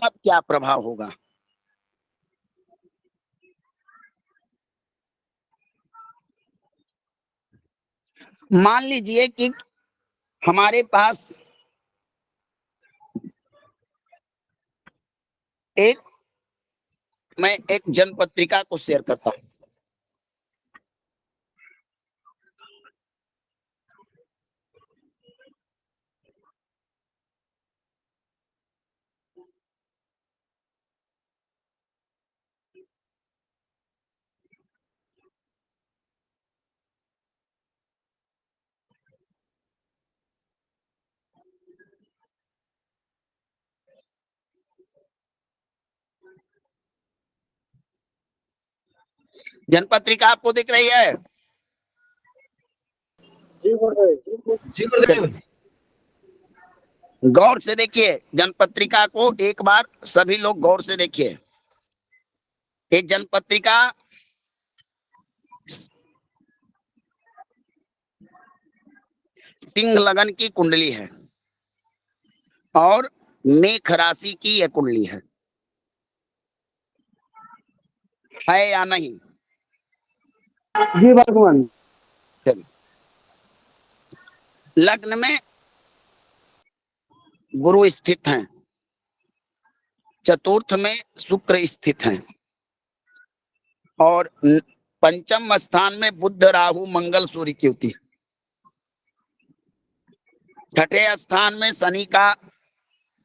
अब क्या प्रभाव होगा? मान लीजिए कि हमारे पास मैं एक जनपत्रिका को शेयर करता हूं। जनपत्रिका आपको दिख रही है? जी गुरुदेव। गौर से देखिए, जनपत्रिका को एक बार सभी लोग गौर से देखिए। ये जनपत्रिका सिंह लगन की कुंडली है और मेष राशि की यह कुंडली है या नहीं? जी भगवान। चलिए, लग्न में गुरु स्थित हैं, चतुर्थ में शुक्र स्थित हैं और पंचम स्थान में बुध राहु मंगल सूर्य की युति। छठे स्थान में शनि का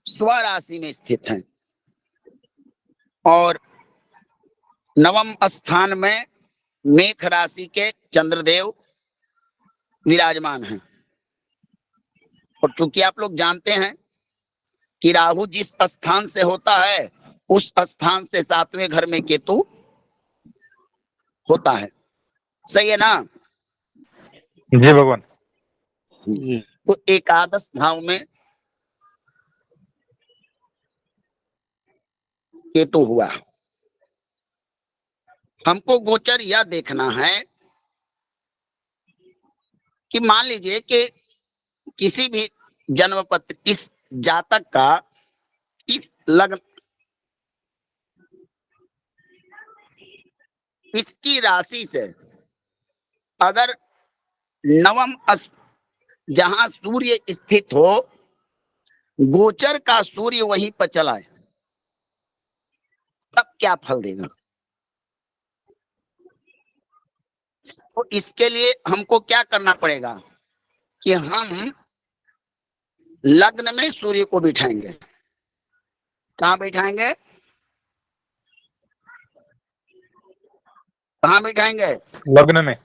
स्वराशि में स्थित है और नवम स्थान में मेष राशि के चंद्रदेव विराजमान हैं। और चूंकि आप लोग जानते हैं कि राहु जिस स्थान से होता है उस स्थान से सातवें घर में केतु होता है। सही है ना? जी भगवान। तो एकादश भाव में केतु हुआ। हमको गोचर यह देखना है कि मान लीजिए कि किसी भी जन्मपत्र इस जातक का इस लग्न इसकी राशि से अगर नवम जहां सूर्य स्थित हो, गोचर का सूर्य वहीं पर चला है, तब क्या फल देगा? तो इसके लिए हमको क्या करना पड़ेगा कि हम लग्न में सूर्य को बिठाएंगे। कहाँ बिठाएंगे? कहाँ बिठाएंगे? लग्न में।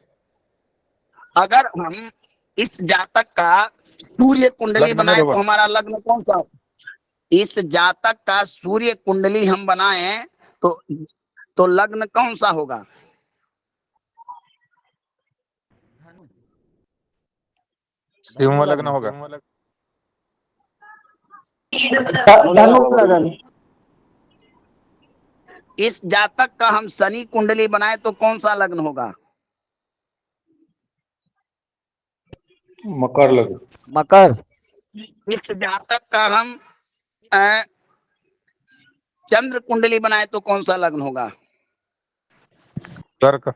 अगर हम इस जातक का सूर्य कुंडली बनाए तो हमारा लग्न कौन सा? इस जातक का सूर्य कुंडली हम बनाए तो लग्न कौन सा होगा? सिंह लग्न होगा। इस जातक का हम शनि कुंडली बनाए तो कौन सा लग्न होगा? मकर लग्न। मकर। इस जातक का हम चंद्र कुंडली बनाए तो कौन सा लग्न होगा? कर्क।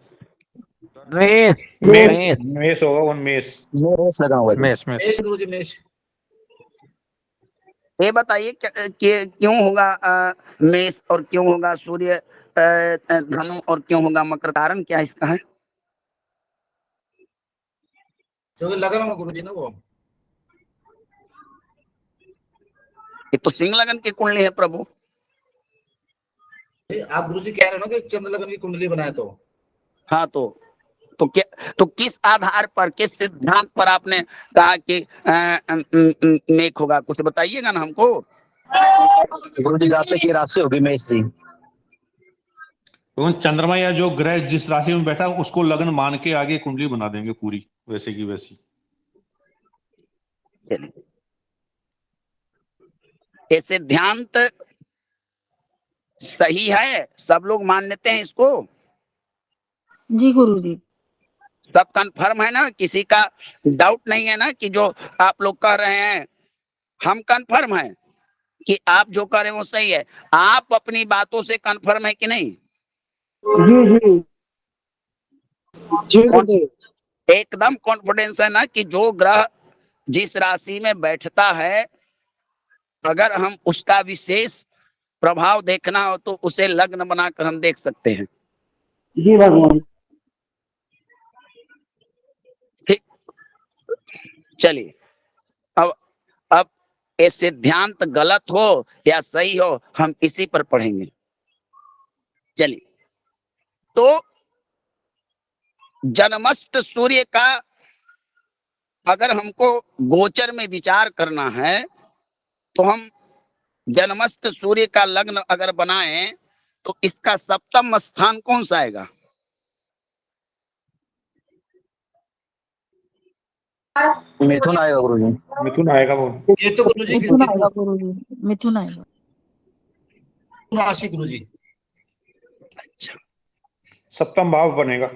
मेष। मेष होगा। वो मेष। मेष मेष। ये बताइए क्यों होगा मेष और क्यों होगा सूर्य धनु और क्यों होगा मकर? कारण क्या इसका है? क्योंकि लगन में गुरुजी ना वो ये तो सिंह लगन की कुंडली है प्रभु। आप गुरुजी कह रहे हो ना कि चंद्र लगन की कुंडली बनाए तो हाँ, तो क्या, तो किस आधार पर, किस सिद्धांत पर आपने कहा कि मेघ होगा? कुछ बताइएगा ना हमको। गुरुजी जातक की राशि होगी मेष जी। तो चंद्रमा या जो ग्रह जिस राशि में बैठा उसको लगन मान के आगे कुंडली बना देंगे पूरी वैसे की वैसी। ये सिद्धांत सही है? सब लोग मान लेते हैं इसको? जी गुरुजी। सब कंफर्म है ना? किसी का डाउट नहीं है ना कि जो आप लोग कह रहे हैं हम कंफर्म हैं? कि आप जो कर रहे हैं वो सही है। आप अपनी बातों से कन्फर्म है कि नहीं? जी जी जी गुरुदेव। एकदम कॉन्फिडेंस है ना कि जो ग्रह जिस राशि में बैठता है, अगर हम उसका विशेष प्रभाव देखना हो तो उसे लग्न बनाकर हम देख सकते हैं। जी भगवान। ठीक, चलिए अब ये सिद्धांत गलत हो या सही हो, हम इसी पर पढ़ेंगे। चलिए, तो जन्मस्थ सूर्य का अगर हमको गोचर में विचार करना है तो हम जन्मस्थ सूर्य का लग्न अगर बनाएं तो इसका सप्तम स्थान कौन सा आएगा? मिथुन आएगा गुरुजी। मिथुन आएगा वो। ये तो गुरुजी मिथुन आएगा गुरुजी, मिथुन आएगा। राशि गुरुजी। अच्छा, सप्तम भाव बनेगा।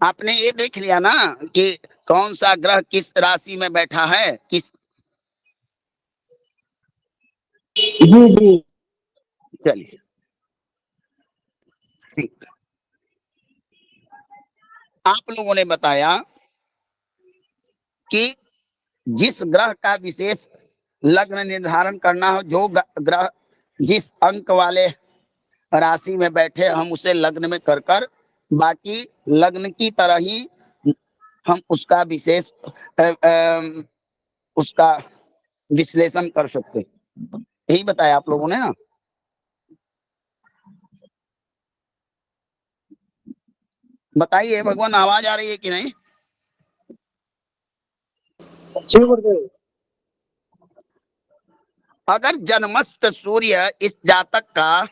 आपने ये देख लिया ना कि कौन सा ग्रह किस राशि में बैठा है, किस। जी जी चलिए, ठीक। आप लोगों ने बताया कि जिस ग्रह का विशेष लग्न निर्धारण करना हो, जो ग्रह जिस अंक वाले राशि में बैठे हम उसे लग्न में कर कर बाकी लग्न की तरह ही हम उसका विशेष उसका विश्लेषण कर सकते हैं। यही बताया आप लोगों ने ना। बताइए भगवान, आवाज आ रही है कि नहीं? जी गुरुदेव। अगर जन्मस्थ सूर्य इस जातक का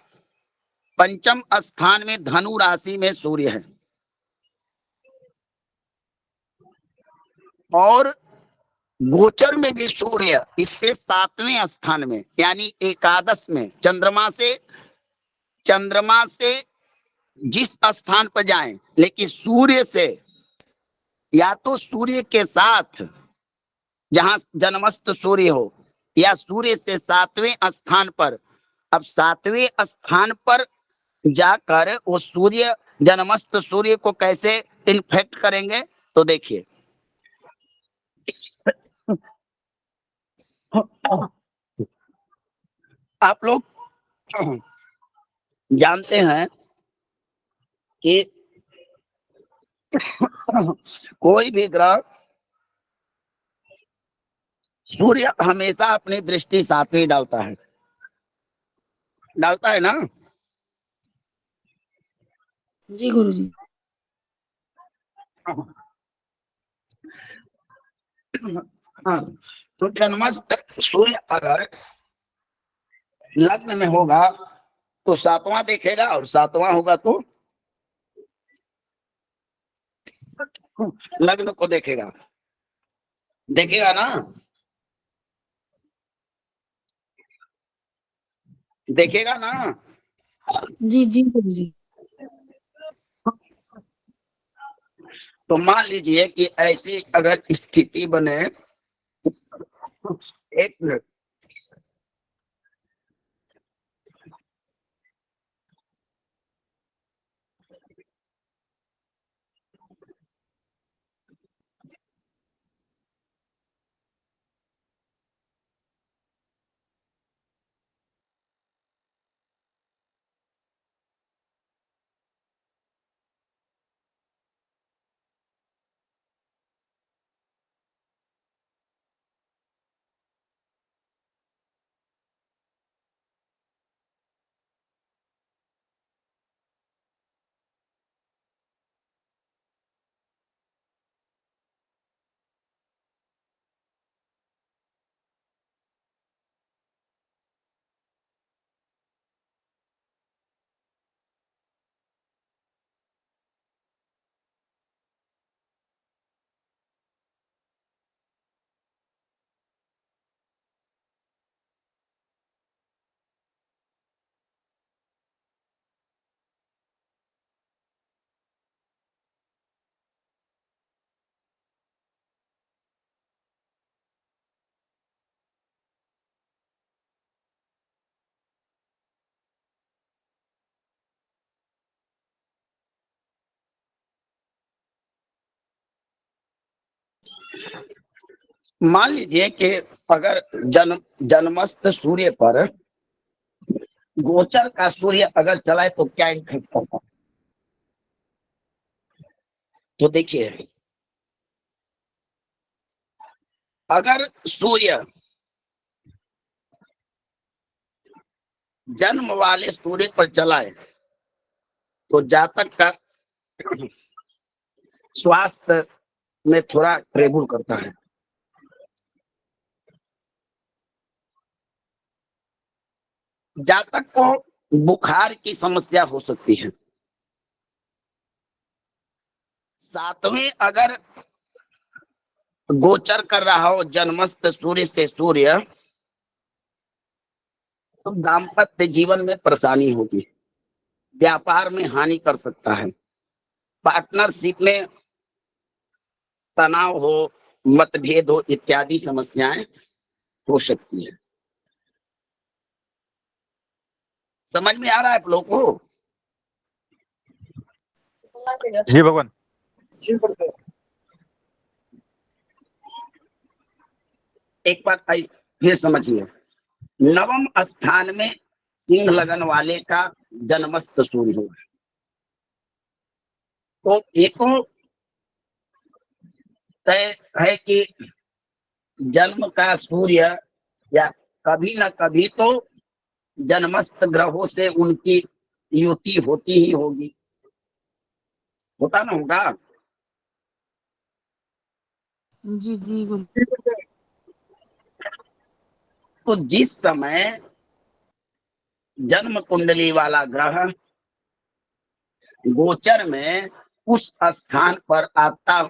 पंचम स्थान में धनु राशि में सूर्य है और गोचर में भी सूर्य इससे सातवें स्थान में यानी एकादश में चंद्रमा से जिस स्थान पर जाएं, लेकिन सूर्य से या तो सूर्य के साथ जहां जन्मस्थ सूर्य हो या सूर्य से सातवें स्थान पर। अब सातवें स्थान पर जाकर वो सूर्य जन्मस्थ सूर्य को कैसे इन्फेक्ट करेंगे, तो देखिए। आप लोग जानते हैं कि कोई भी ग्रह सूर्य हमेशा अपनी दृष्टि सातवें डालता है ना। जी गुरुजी। हाँ, तो जन्मस्थ सूर्य अगर लग्न में होगा तो सातवां देखेगा और सातवां होगा तो लग्न को देखेगा देखेगा ना, देखेगा ना। जी जी गुरुजी। तो मान लीजिए कि ऐसी अगर स्थिति बने, एक मिनट, मान लीजिए कि अगर जन्मस्थ सूर्य पर गोचर का सूर्य अगर चलाए तो क्या इफेक्ट पड़ता है? तो देखिए, अगर सूर्य जन्म वाले सूर्य पर चलाए तो जातक का स्वास्थ्य में थोड़ा ट्रेबल करता है। जातक को बुखार की समस्या हो सकती है। सातवें अगर गोचर कर रहा हो जन्मस्थ सूर्य से सूर्य, तो दाम्पत्य जीवन में परेशानी होगी, व्यापार में हानि कर सकता है, पार्टनरशिप में तनाव हो, मतभेद हो, इत्यादि समस्याएं हो सकती है। समझ में आ रहा है आप लोग को? जी भगवान। एक बात आई फिर समझिए, नवम स्थान में सिंह लगन वाले का जन्मस्थ सूर्य होगा, तो एको तय है कि जन्म का सूर्य या कभी न कभी तो जन्मस्थ ग्रहों से उनकी युति होती ही होगी, होता ना होगा? जी जी गुरु तो जिस समय जन्म कुंडली वाला ग्रह गोचर में उस स्थान पर आता,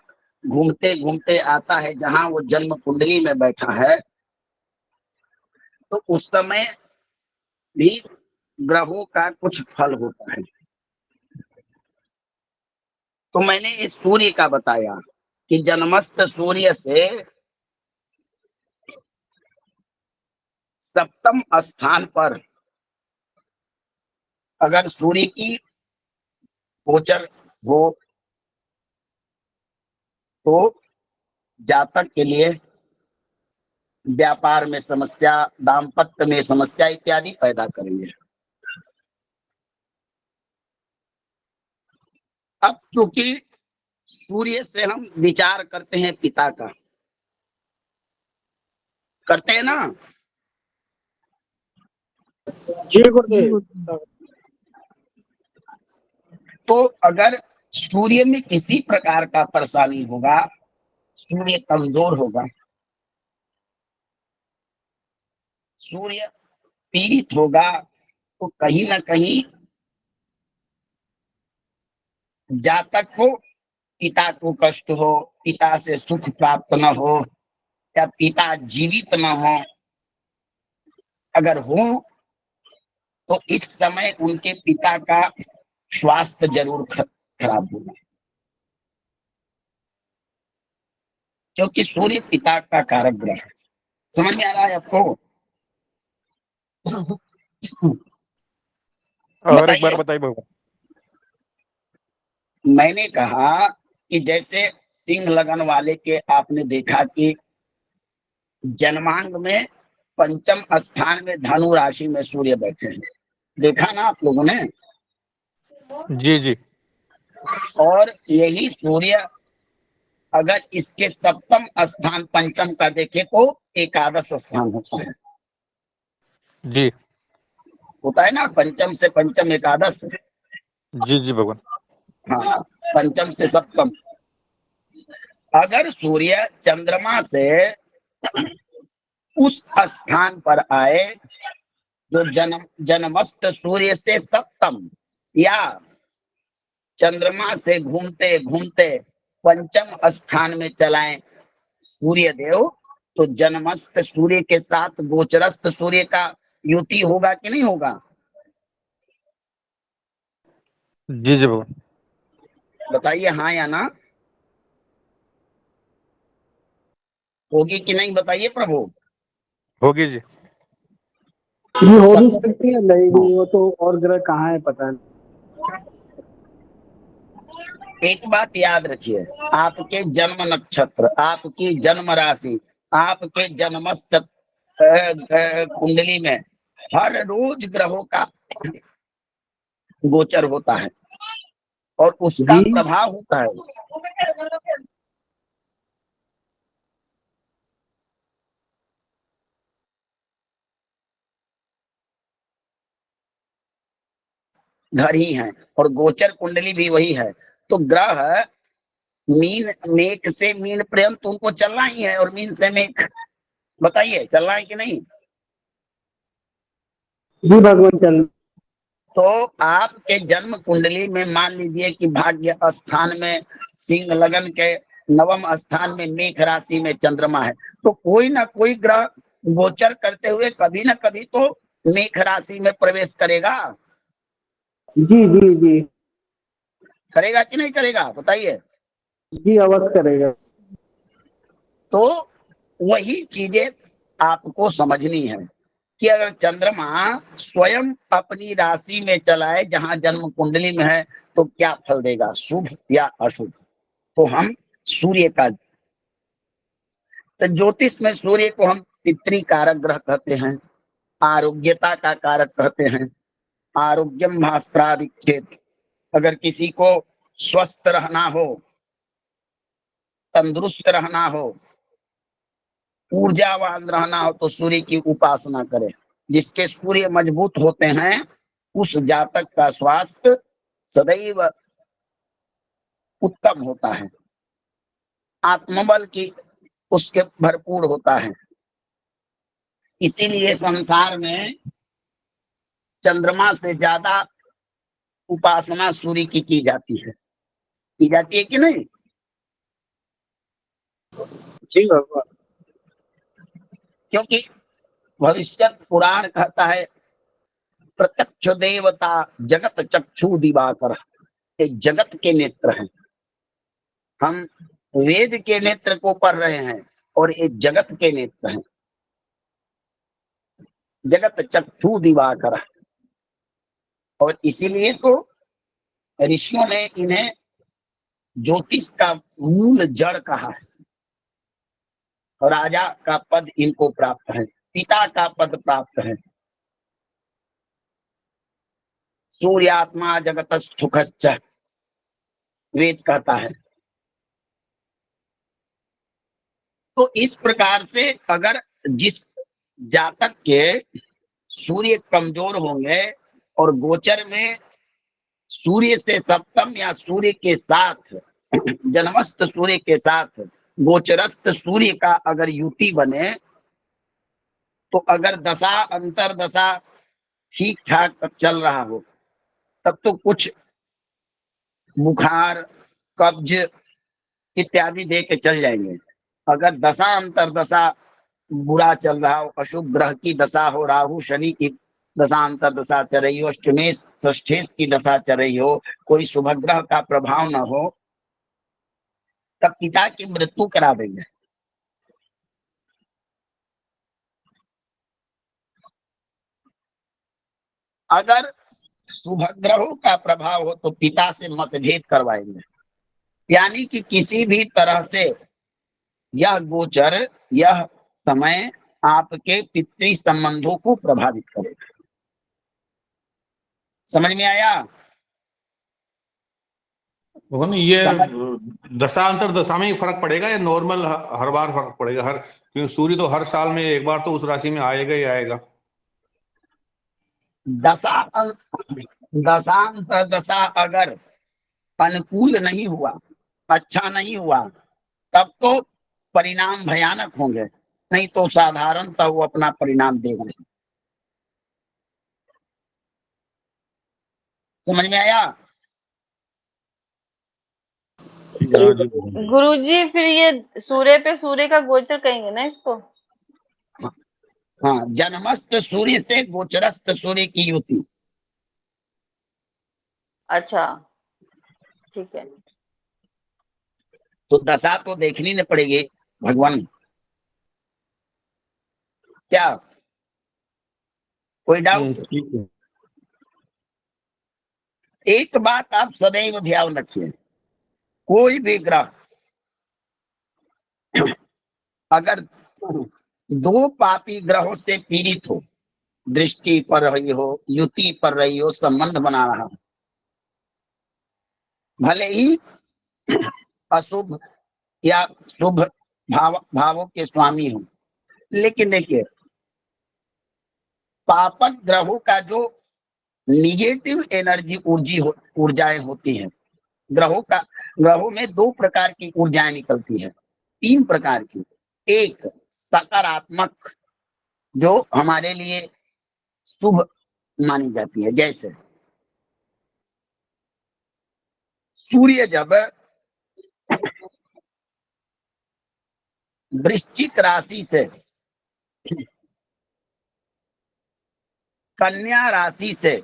घूमते घूमते आता है जहां वो जन्म कुंडली में बैठा है, तो उस समय भी ग्रहों का कुछ फल होता है। तो मैंने इस सूर्य का बताया कि जन्मस्थ सूर्य से सप्तम स्थान पर अगर सूर्य की गोचर हो तो जातक के लिए व्यापार में समस्या, दाम्पत्य में समस्या इत्यादि पैदा करेंगे। अब चूंकि सूर्य से हम विचार करते हैं पिता का, करते हैं ना? जी गुरु तो अगर सूर्य में किसी प्रकार का परेशानी होगा, सूर्य कमजोर होगा, सूर्य पीड़ित होगा, तो कहीं ना कहीं जातक को पिता को कष्ट हो, पिता से सुख प्राप्त न हो, या पिता जीवित न हो, अगर हो तो इस समय उनके पिता का स्वास्थ्य जरूर खराब होगा, क्योंकि सूर्य पिता का कारक ग्रह है। समझ में आ रहा है आपको? और एक बार बताइए भगवान। मैंने कहा कि जैसे सिंह लगन वाले के आपने देखा कि जन्मांग में पंचम स्थान में धनु राशि में सूर्य बैठे हैं, देखा ना आप लोगों ने? जी जी। और यही सूर्य अगर इसके सप्तम स्थान पंचम का देखे तो एकादश स्थान होता है। जी होता है ना, पंचम से पंचम एकादश। जी जी भगवान। हाँ, पंचम से सप्तम। अगर सूर्य चंद्रमा से उस स्थान पर आए जो जन्मस्थ सूर्य से सप्तम, या चंद्रमा से घूमते घूमते पंचम स्थान में चलाएं सूर्य देव, तो जन्मस्थ सूर्य के साथ गोचरस्थ सूर्य का युति होगा कि नहीं होगा? जी जी भगवान। बताइए हाँ या ना, होगी कि नहीं? बताइए प्रभु। होगी जी। ये हो भी सकती है, नहीं भी वो तो और ग्रह कहाँ है पता नहीं। एक बात याद रखिए, आपके जन्म नक्षत्र, आपकी जन्म राशि आपके जन्मस्थ कुंडली में हर रोज ग्रहों का गोचर होता है और उसका जी प्रभाव होता है। घर ही है और गोचर कुंडली भी वही है। तो ग्रह मीन मेघ से मीन पर्यंत उनको चलना ही है और मीन से मेघ, बताइए चलना है कि नहीं? जी भगवान चल। तो आपके जन्म कुंडली में मान लीजिए कि भाग्य स्थान में सिंह लगन के नवम स्थान में मेघ राशि में चंद्रमा है, तो कोई ना कोई ग्रह गोचर करते हुए कभी ना कभी तो मेघ राशि में प्रवेश करेगा। जी जी जी करेगा कि नहीं करेगा, बताइए। जी अवश्य करेगा। तो वही चीजें आपको समझनी है कि अगर चंद्रमा स्वयं अपनी राशि में चलाए जहां जन्म कुंडली में है तो क्या फल देगा, शुभ या अशुभ। तो हम सूर्य का, तो ज्योतिष में सूर्य को हम पितृ कारक ग्रह कहते हैं, आरोग्यता का कारक कहते हैं। आरोग्यम भास्करादिच्छेद, अगर किसी को स्वस्थ रहना हो, तंदुरुस्त रहना हो, ऊर्जावान रहना हो तो सूर्य की उपासना करें। जिसके सूर्य मजबूत होते हैं उस जातक का स्वास्थ्य सदैव उत्तम होता है, आत्मबल की उसके भरपूर होता है। इसीलिए संसार में चंद्रमा से ज्यादा उपासना सूर्य की जाती है कि नहीं? जी भगवान। क्योंकि भविष्य पुराण कहता है प्रत्यक्ष देवता जगत चक्षु दिवाकर, ये जगत के नेत्र हैं। हम वेद के नेत्र को पढ़ रहे हैं और ये जगत के नेत्र हैं, जगत चक्षु दिवाकर। और इसीलिए तो ऋषियों ने इन्हें ज्योतिष का मूल जड़ कहा है। राजा का पद इनको प्राप्त है, पिता का पद प्राप्त है। सूर्यात्मा जगत स्थुखश्च, वेद कहता है। तो इस प्रकार से अगर जिस जातक के सूर्य कमजोर होंगे और गोचर में सूर्य से सप्तम या सूर्य के साथ जन्मस्थ सूर्य के साथ गोचरस्थ सूर्य का अगर युति बने तो अगर दशा अंतर दशा ठीक ठाक चल रहा हो तब तो कुछ बुखार कब्ज इत्यादि दे के चल जाएंगे। अगर दशा अंतर दशा बुरा चल रहा हो, अशुभ ग्रह की दशा हो, राहु शनि की दशा अंतर दशा चल रही हो, अष्टमेश षष्ठेश की दशा चल रही हो, कोई शुभ ग्रह का प्रभाव न हो, तब पिता की मृत्यु करा देंगे। अगर शुभ ग्रहों का प्रभाव हो तो पिता से मतभेद करवाएंगे। यानी कि किसी भी तरह से यह गोचर, यह समय आपके पितृ संबंधों को प्रभावित करेगा। समझ में आया? भगवान ये समझ दशांतर दशा में ही फर्क पड़ेगा या नॉर्मल हर बार फर्क पड़ेगा? हर, क्योंकि सूर्य तो हर साल में एक बार तो उस राशि में आएगा ही आएगा। दशा दशांतर दशा अगर अनुकूल नहीं हुआ, अच्छा नहीं हुआ, तब तो परिणाम भयानक होंगे, नहीं तो साधारणतः वो अपना परिणाम देगा। समझ में आया? हाँ जी भगवान। गुरुजी फिर ये सूर्य पे सूर्य का गोचर कहेंगे ना इसको? हाँ, जन्मस्थ सूर्य से गोचरस्थ सूर्य की युति। अच्छा ठीक है। तो दशा तो देखनी न पड़ेगी भगवान, क्या कोई डाउट? ठीक है। एक बात आप सदैव ध्यान रखिए, कोई भी ग्रह अगर दो पापी ग्रहों से पीड़ित हो, दृष्टि पड़ रही हो, युति पड़ रही हो, संबंध बना रहा हो, भले ही अशुभ या शुभ भावों के स्वामी हो, लेकिन देखिए पापक ग्रहों का जो निगेटिव एनर्जी ऊर्जाएं होती हैं, ग्रहों में दो प्रकार की ऊर्जाएं निकलती है, तीन प्रकार की। एक सकारात्मक जो हमारे लिए शुभ मानी जाती है, जैसे सूर्य जब वृश्चिक राशि से कन्या राशि से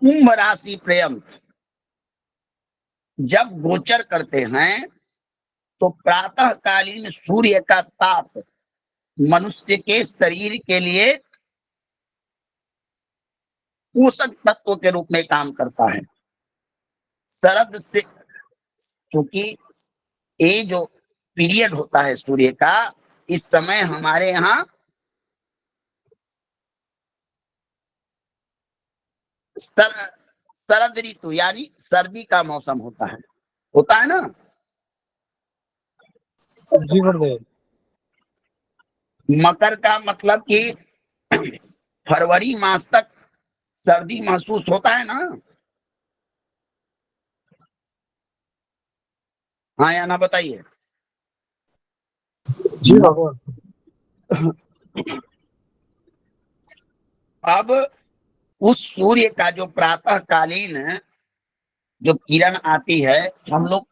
कुंभ राशि पर्यंत जब गोचर करते हैं तो प्रातःकालीन सूर्य का ताप मनुष्य के शरीर के लिए पोषक तत्व के रूप में काम करता है। शरद से, चूंकि ये जो पीरियड होता है सूर्य का, इस समय हमारे यहाँ शरद ऋतु यानी सर्दी का मौसम होता है ना। जी गुरुदेव। मकर का मतलब कि फरवरी मास तक सर्दी महसूस होता है ना। हाँ या ना बताइए। जी भगवान। अब उस सूर्य का जो प्रातःकालीन जो किरण आती है, हम लोग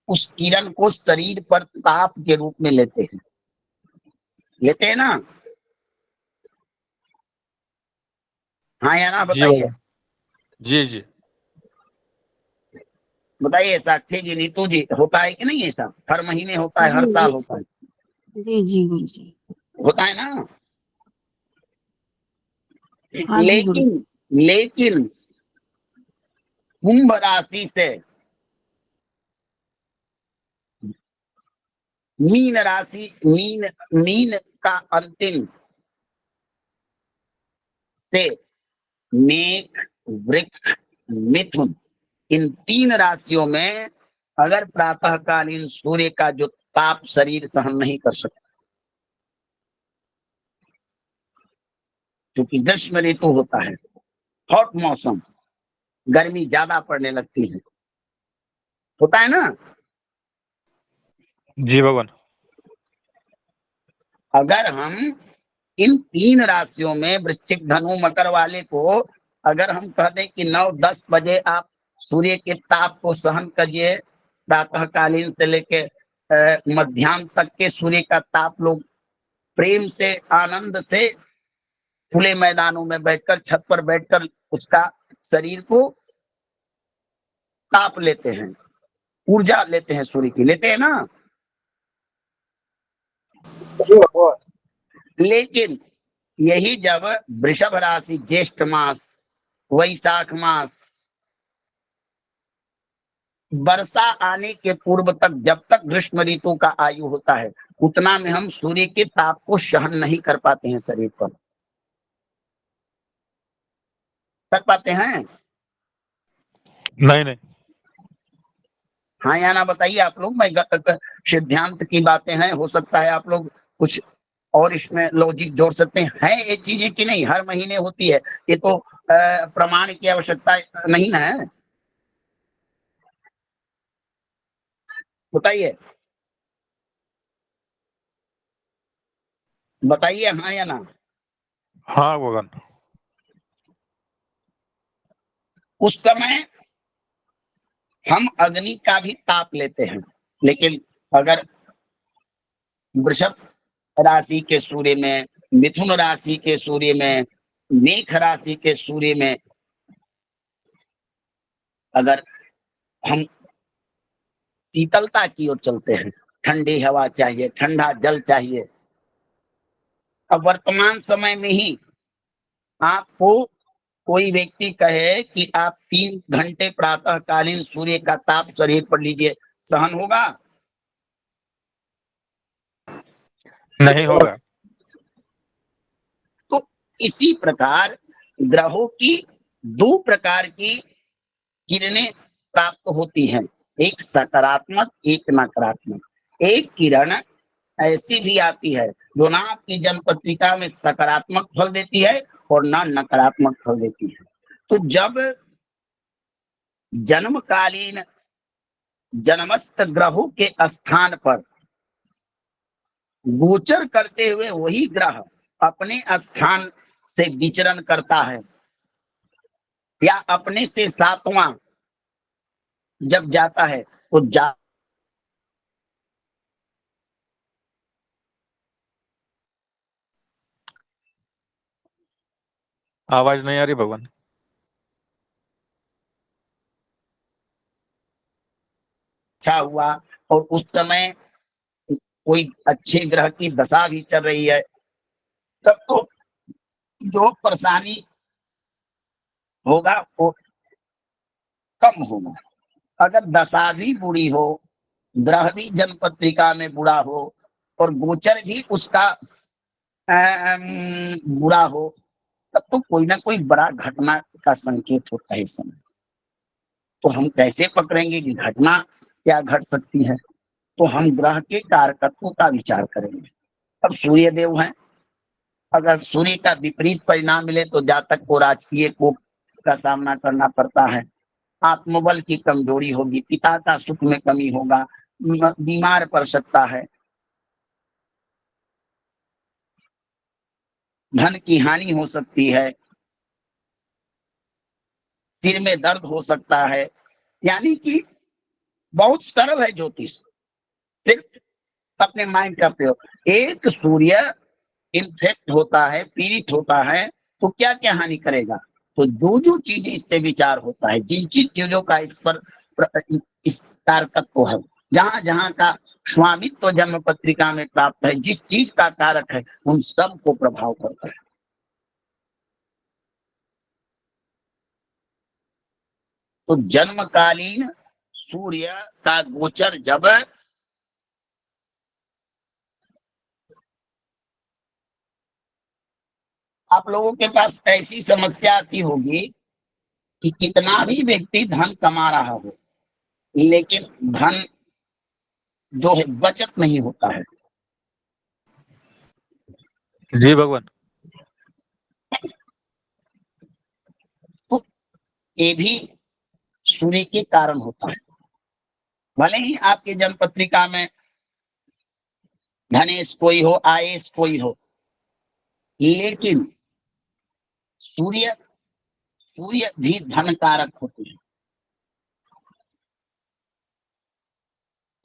उस किरण को शरीर पर ताप के रूप में लेते हैं ना। हाँ या ना जी बताइए। भगवान। जी जी बताइए साक्षी जी, नीतू जी, होता है कि नहीं ऐसा? हर महीने होता है, हर जी साल होता है, जी जी गुरु जी। होता है ना। हाँ जी गुरु। लेकिन कुंभ राशि से मीन राशि, मीन का अंतिम से मेष, वृक्ष, मिथुन, इन तीन राशियों में अगर प्रातःकालीन सूर्य का जो ताप शरीर सहन नहीं कर सकता, क्योंकि ग्रीष्म ऋतु होता है, हॉट मौसम, गर्मी ज्यादा पड़ने लगती है, होता है ना। जी भगवान। अगर हम इन तीन राशियों में वृश्चिक, धनु, मकर वाले को अगर हम कह दें कि 9-10 बजे आप सूर्य के ताप को सहन करिए, प्रातःकालीन से लेके मध्याह्न तक के सूर्य का ताप लोग प्रेम से, आनंद से खुले मैदानों में बैठकर, छत पर बैठकर उसका शरीर को ताप लेते हैं, ऊर्जा लेते हैं, सूर्य की लेते हैं ना। जी भगवान। लेकिन यही जब वृषभ राशि, ज्येष्ठ मास, वैशाख मास, वर्षा आने के पूर्व तक, जब तक ग्रीष्म ऋतु का आयु होता है, उतना में हम सूर्य के ताप को सहन नहीं कर पाते हैं शरीर पर। कर पाते हैं? नहीं नहीं। हाँ या ना बताइए आप लोग। मैं सिद्धांत की बातें हैं, हो सकता है आप लोग कुछ और इसमें लॉजिक जोड़ सकते हैं। है ये चीजें कि नहीं हर महीने होती है? ये तो प्रमाण की आवश्यकता नहीं ना है। बताइए, बताइए हाँ या ना। हाँ भगवान। उस समय हम अग्नि का भी ताप लेते हैं, लेकिन अगर वृषभ राशि के सूर्य में, मिथुन राशि के सूर्य में, मेष राशि के सूर्य में अगर हम शीतलता की ओर चलते हैं, ठंडी हवा चाहिए, ठंडा जल चाहिए। अब वर्तमान समय में ही आपको कोई व्यक्ति कहे कि आप 3 घंटे प्रातःकालीन सूर्य का ताप शरीर पर लीजिए, सहन होगा? नहीं होगा। तो इसी प्रकार ग्रहों की 2 प्रकार की किरणें प्राप्त होती हैं, एक सकारात्मक, एक नकारात्मक। एक किरण ऐसी भी आती है जो ना आपकी जन्म पत्रिका में सकारात्मक फल देती है और ना नकारात्मक फल देती है। तो जब जन्मकालीन जन्मस्थ ग्रहों के स्थान पर गोचर करते हुए वही ग्रह अपने स्थान से विचरण करता है या अपने से 7वां जब जाता है तो आवाज नहीं आ रही भगवान। अच्छा हुआ और उस समय कोई अच्छे ग्रह की दशा भी चल रही है, तब तो जो परेशानी होगा वो कम होगा। अगर दशा भी बुरी हो, ग्रह भी जन्म पत्रिका में बुरा हो और गोचर भी उसका बुरा हो, तब तो कोई ना कोई बड़ा घटना का संकेत होता है इस समय। तो हम कैसे पकड़ेंगे कि घटना क्या घट सकती है? तो हम ग्रह के कारकत्वों का विचार करेंगे। अब सूर्य देव हैं, अगर सूर्य का विपरीत परिणाम मिले तो जातक को राजकीय कोप का सामना करना पड़ता है, आत्मबल की कमजोरी होगी, पिता का सुख में कमी होगा, बीमार पड़ सकता है, धन की हानि हो सकती है, सिर में दर्द हो सकता है। यानी कि बहुत सरल है ज्योतिष, सिर्फ अपने माइंड का प्रयोग। एक सूर्य इन्फेक्ट होता है, पीड़ित होता है, तो क्या क्या हानि करेगा? तो जो जो चीजें इससे विचार होता है, जिन जिन चीजों का इस पर इस कारकत्व है, जहां जहां का स्वामित्व जन्म पत्रिका में प्राप्त है, जिस चीज का कारक है, उन सब को प्रभाव करता है। तो जन्मकालीन सूर्य का गोचर जब आप लोगों के पास ऐसी समस्या आती होगी कि कितना भी व्यक्ति धन कमा रहा हो, लेकिन धन जो है बचत नहीं होता है। जी भगवान। तो ये भी सूर्य के कारण होता है। भले ही आपके जन्म पत्रिका में धनेश कोई हो, आयेश कोई हो, लेकिन सूर्य सूर्य भी धन कारक होते हैं।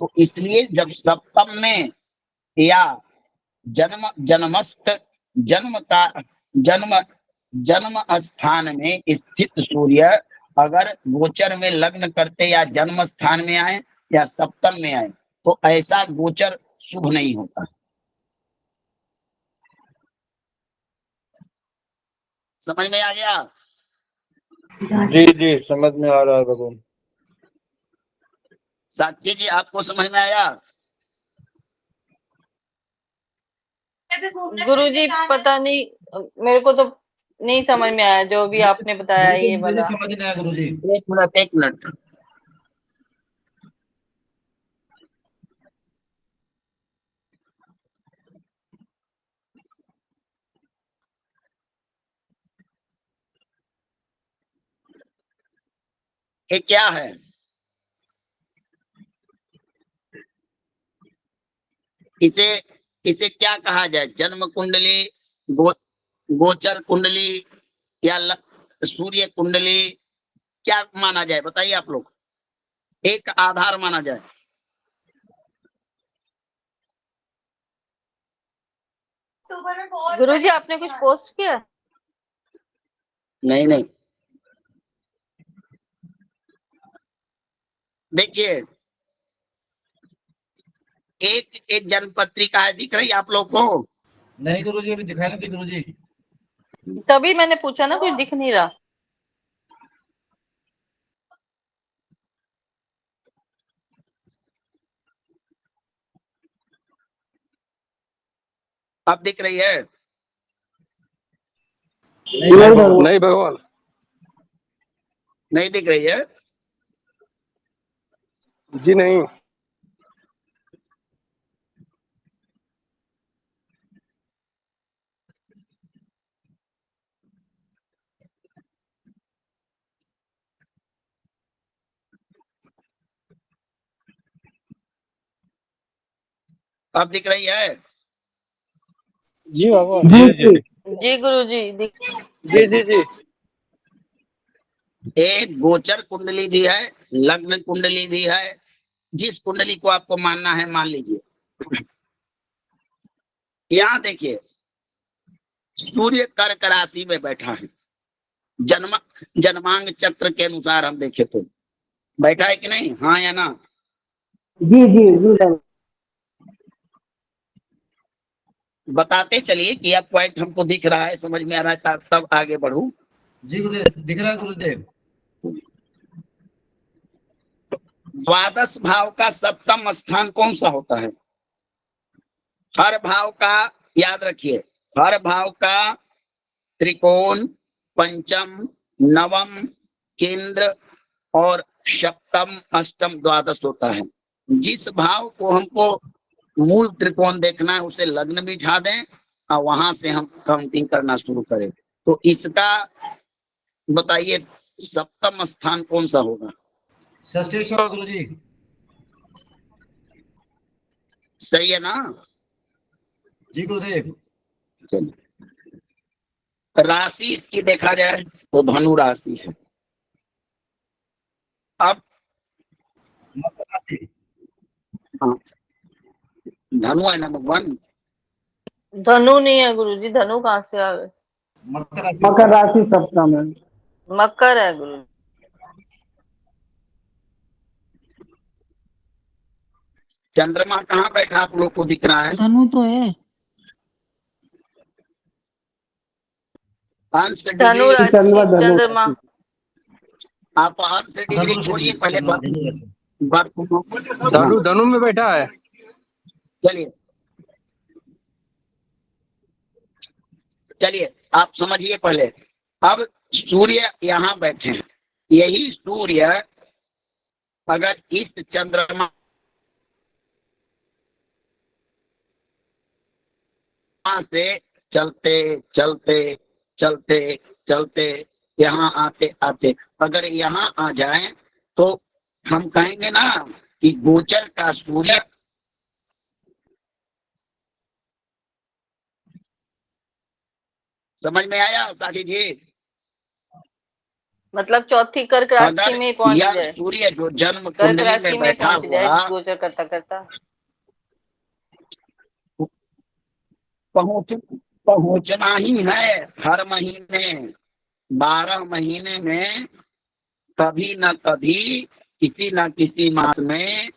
तो इसलिए जब सप्तम में या जन्मस्थ जन्म का जन्म जन्म स्थान में स्थित सूर्य अगर गोचर में लग्न करते या जन्म स्थान में आए या सप्तम में आए, तो ऐसा गोचर शुभ नहीं होता। समझ में आ गया? जी जी समझ में आ रहा है भगवान। साक्षी जी, आपको समझ में आया? गुरुजी पता नहीं, मेरे को तो नहीं समझ में आया जो भी आपने बताया ये मुझे वाला। समझ नहीं आया गुरुजी। एक मिनट। ये क्या है? इसे इसे क्या कहा जाए? जन्म कुंडली, गोचर कुंडली या सूर्य कुंडली, क्या माना जाए? बताइए आप लोग, एक आधार माना जाए। गुरुजी आपने कुछ पोस्ट किया? नहीं नहीं, देखिए एक जन्म पत्रिका है, दिख रही आप लोग को? नहीं गुरुजी, अभी दिखाई नहीं दी गुरुजी। तभी मैंने पूछा ना, कुछ दिख नहीं रहा। अब दिख रही है? नहीं भगवान। नहीं भगवान। नहीं दिख रही है? जी नहीं। अब दिख रही है? जी भगवान। जी जी जी जी गुरुजी जी जी जी। एक गोचर कुंडली भी है, लग्न कुंडली भी है। जिस कुंडली को आपको मानना है मान लीजिए। यहाँ देखिए, सूर्य कर्क राशि में बैठा है। जन्मांग चक्र के अनुसार हम देखे तो बैठा है कि नहीं, हाँ या ना? जी जी जी भगवान। बताते चलिए कि अब पॉइंट हमको दिख रहा है, समझ में आ रहा है, तब आगे बढ़ू। जी गुरुदेव, दिख रहा है गुरुदेव। द्वादश भाव का सप्तम स्थान कौन सा होता है? हर भाव का याद रखिए, हर भाव का त्रिकोण, पंचम, नवम, केंद्र और सप्तम, अष्टम, द्वादश होता है। जिस भाव को हमको मूल त्रिकोण देखना है उसे लग्न बिठा दें और वहां से हम काउंटिंग करना शुरू करें। तो इसका बताइए सप्तम स्थान कौन सा होगा? षष्ठेश्वर गुरुजी। सही है ना? जी गुरुदेव। राशि इसकी देखा जाए तो धनु राशि है। अब मकर राशि। हाँ, धनु है ना भगवान? धनु नहीं है गुरुजी, धनु कहाँ से आ गए? मकर राशि। मकर राशि सप्तम है। मकर है गुरु। चंद्रमा कहाँ बैठा आप लोग को दिख रहा है? धनु तो है। अंश धनु डिग्री राशि, चंद्रमा धनु चंद्रमा। राशि। आप अंश डिग्री धनु छोड़िए, से पहले धनु राशि। धनु धनु में बैठा है। चलिए चलिए आप समझिए पहले। अब सूर्य यहाँ बैठे हैं, यही सूर्य अगर इस चंद्रमा से चलते चलते चलते चलते यहाँ आते आते अगर यहाँ आ जाए तो हम कहेंगे ना कि गोचर का सूर्य समझ में आया साथी जी? मतलब चौथी कर्क राशि अगर में पहुंच यह जाए, सूर्य जो जन्म कर्क कुंडली राशि में में बैठा पहुंच जाए हुआ गोचर करता करता। पहुंचना ही है हर महीने, 12 महीने में कभी न कभी किसी न किसी मास में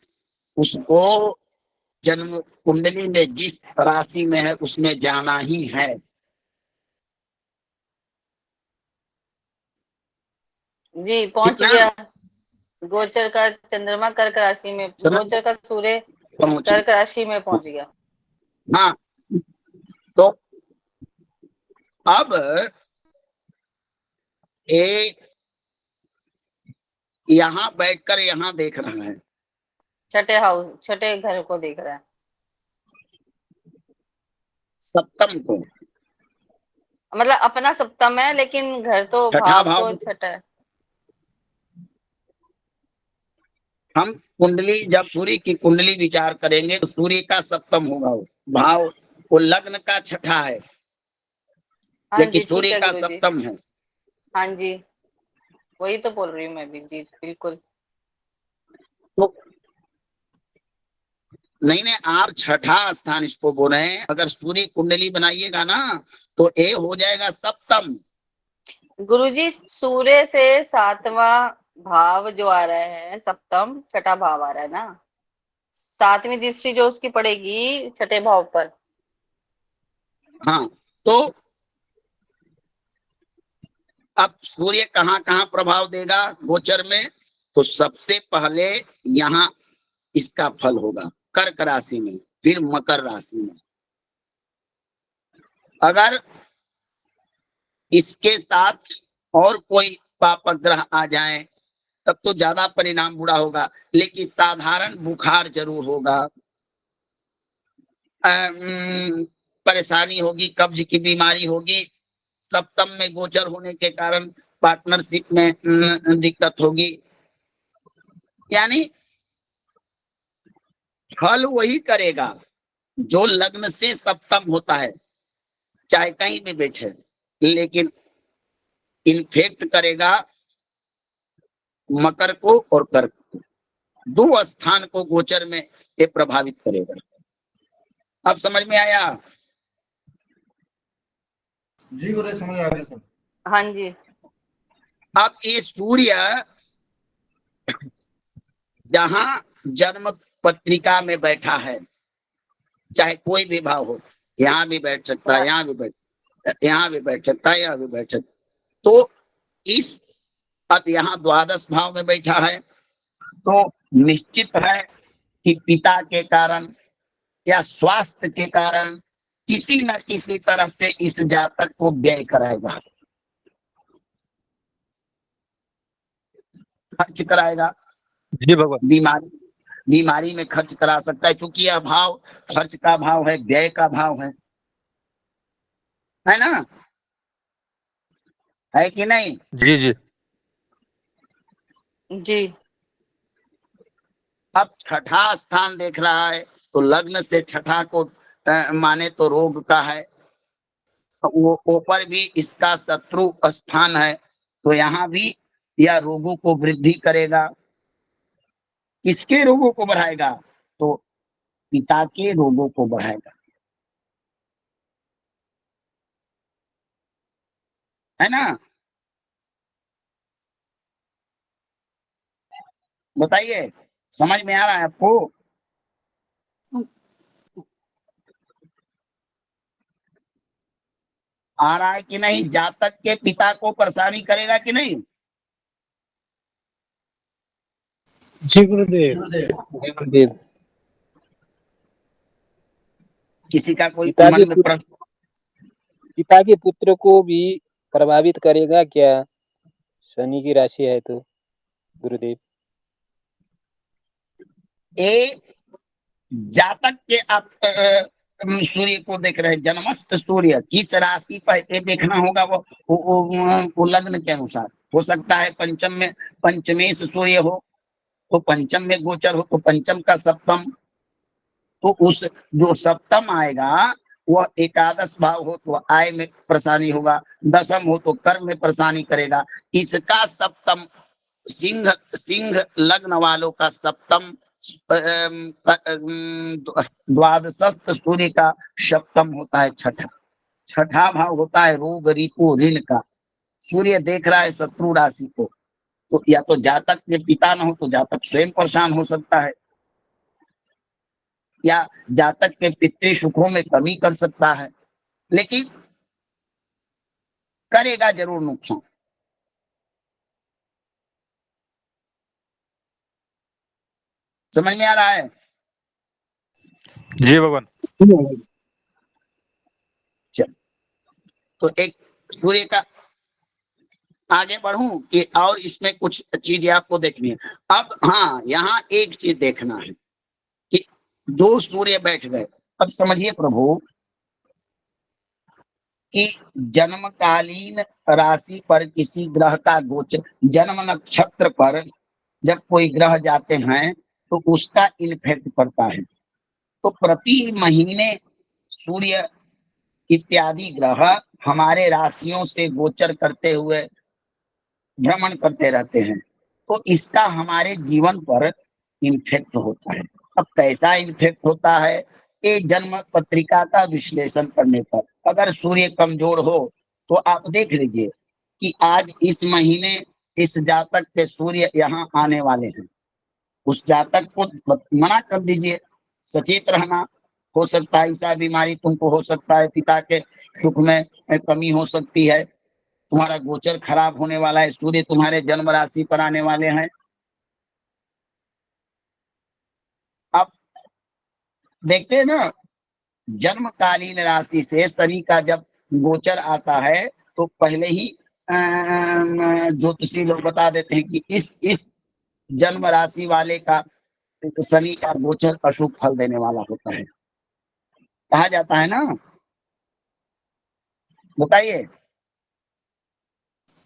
उसको जन्म कुंडली में जिस राशि में है उसमें जाना ही है। जी पहुंच कितना? गया। गोचर का चंद्रमा कर्क राशि में, गोचर का सूर्य पहुंच कर्क राशि में पहुंच गया। हाँ, तो अब यहाँ बैठकर यहाँ देख रहा है, छठे हाउस, छठे घर को देख रहा है। सप्तम को। मतलब अपना सप्तम है लेकिन घर तो छठा भाव भाव तो छठा है। हम कुंडली जब सूर्य की कुंडली विचार करेंगे तो सूर्य का सप्तम होगा वो भाव, वो लग्न का छठा है हाँ लेकिन जी ठीक सूर्य है का गुरुजी। सप्तम है। हाँ जी वही तो बोल रही हूँ मैं भी जी, बिल्कुल। तो नहीं नहीं, आप छठा स्थान इसको बोल रहे हैं। अगर सूर्य कुंडली बनाइएगा ना तो ये हो जाएगा सप्तम। गुरुजी सूर्य से 7वां भाव जो आ रहा है, सप्तम छठा भाव आ रहा है ना, 7वीं दृष्टि जो उसकी पड़ेगी छठे भाव पर। हाँ, तो अब सूर्य कहाँ कहाँ प्रभाव देगा गोचर में? तो सबसे पहले यहाँ इसका फल होगा कर्क राशि में, फिर मकर राशि में। अगर इसके साथ और कोई पाप ग्रह आ जाए तब तो ज्यादा परिणाम बुरा होगा, लेकिन साधारण बुखार जरूर होगा, परेशानी होगी, कब्ज की बीमारी होगी, सप्तम में गोचर होने के कारण पार्टनरशिप में दिक्कत होगी। यानी फल वही करेगा जो लग्न से सप्तम होता है, चाहे कहीं भी बैठे, लेकिन इन्फेक्ट करेगा मकर को और कर्क को, दो स्थान को गोचर में ये प्रभावित करेगा। अब समझ में आया? जी गुरुदेव समझ आ गया सर। हाँ जी। अब ये सूर्य जहां जन्म पत्रिका में बैठा है, चाहे कोई भी भाव हो, यहाँ भी बैठ सकता है, यहाँ भी बैठ सकता है, यहाँ भी बैठ सकता है। तो इस अब यहाँ द्वादश भाव में बैठा है, तो निश्चित है कि पिता के कारण या स्वास्थ्य के कारण किसी न किसी तरह से इस जातक को व्यय कराएगा, खर्च कराएगा। जी भगवान। बीमारी में खर्च करा सकता है, क्योंकि यह भाव खर्च का भाव है, व्यय का भाव है ना? है कि नहीं? जी जी जी। अब छठा स्थान देख रहा है, तो लग्न से छठा को माने तो रोग का है, वो ऊपर भी इसका शत्रु स्थान है, तो यहाँ भी यह रोगों को वृद्धि करेगा। किसके रोगों को बढ़ाएगा? तो पिता के रोगों को बढ़ाएगा, है ना? बताइए, समझ में आ रहा है आपको? आ रहा है कि नहीं? जातक के पिता को परेशानी करेगा कि नहीं? जी गुरुदेव। गुरुदेव किसी का कोई पिता मन में प्रश्न? पिता के पुत्र को भी प्रभावित करेगा क्या? शनि की राशि है तो गुरुदेव। ए जातक के आप सूर्य को देख रहे हैं, जन्मस्थ सूर्य किस राशि पर, ये देखना होगा। वो लग्न के अनुसार हो सकता है पंचम में, पंचमेश सूर्य हो तो पंचम में गोचर हो, तो पंचम का सप्तम, तो उस जो सप्तम आएगा वह एकादश भाव हो तो आय में परेशानी होगा, दशम हो तो कर्म में परेशानी करेगा। इसका सप्तम सिंह लग्न वालों का सप्तम द्वादशस्थ सूर्य का सप्तम होता है छठा भाव होता है रोग रिपु ऋण का। सूर्य देख रहा है शत्रु राशि को, तो या तो जातक के पिता न हो तो जातक स्वयं परेशान हो सकता है, या जातक के पितृ सुखों में कमी कर सकता है, लेकिन करेगा जरूर नुकसान। समझ में आ रहा है? जी भगवान। चल, तो एक सूर्य का आगे बढ़ूं कि और इसमें कुछ चीजें आपको देखनी है। अब हाँ, यहाँ एक चीज देखना है कि दो सूर्य बैठ गए। अब समझिए प्रभु कि जन्मकालीन राशि पर किसी ग्रह का गोचर, जन्म नक्षत्र पर जब कोई ग्रह जाते हैं तो उसका इन्फेक्ट पड़ता है। तो प्रति महीने सूर्य इत्यादि ग्रह हमारे राशियों से गोचर करते हुए भ्रमण करते रहते हैं, तो इसका हमारे जीवन पर इन्फेक्ट होता है। अब कैसा इन्फेक्ट होता है? ये जन्म पत्रिका का विश्लेषण करने पर अगर सूर्य कमजोर हो तो आप देख लीजिए कि आज इस महीने इस जातक के सूर्य यहाँ आने वाले हैं, उस जातक को मना कर दीजिए, सचेत रहना। हो सकता है ऐसा बीमारी तुमको हो सकता है, पिता के सुख में कमी हो सकती है, तुम्हारा गोचर खराब होने वाला है, सूर्य तुम्हारे जन्म राशि पर आने वाले हैं। अब देखते हैं ना, जन्मकालीन राशि से शनि का जब गोचर आता है तो पहले ही ज्योतिषी लोग बता देते हैं कि इस जन्म राशि वाले का शनि का गोचर अशुभ फल देने वाला होता है, कहा जाता है ना। बताइए।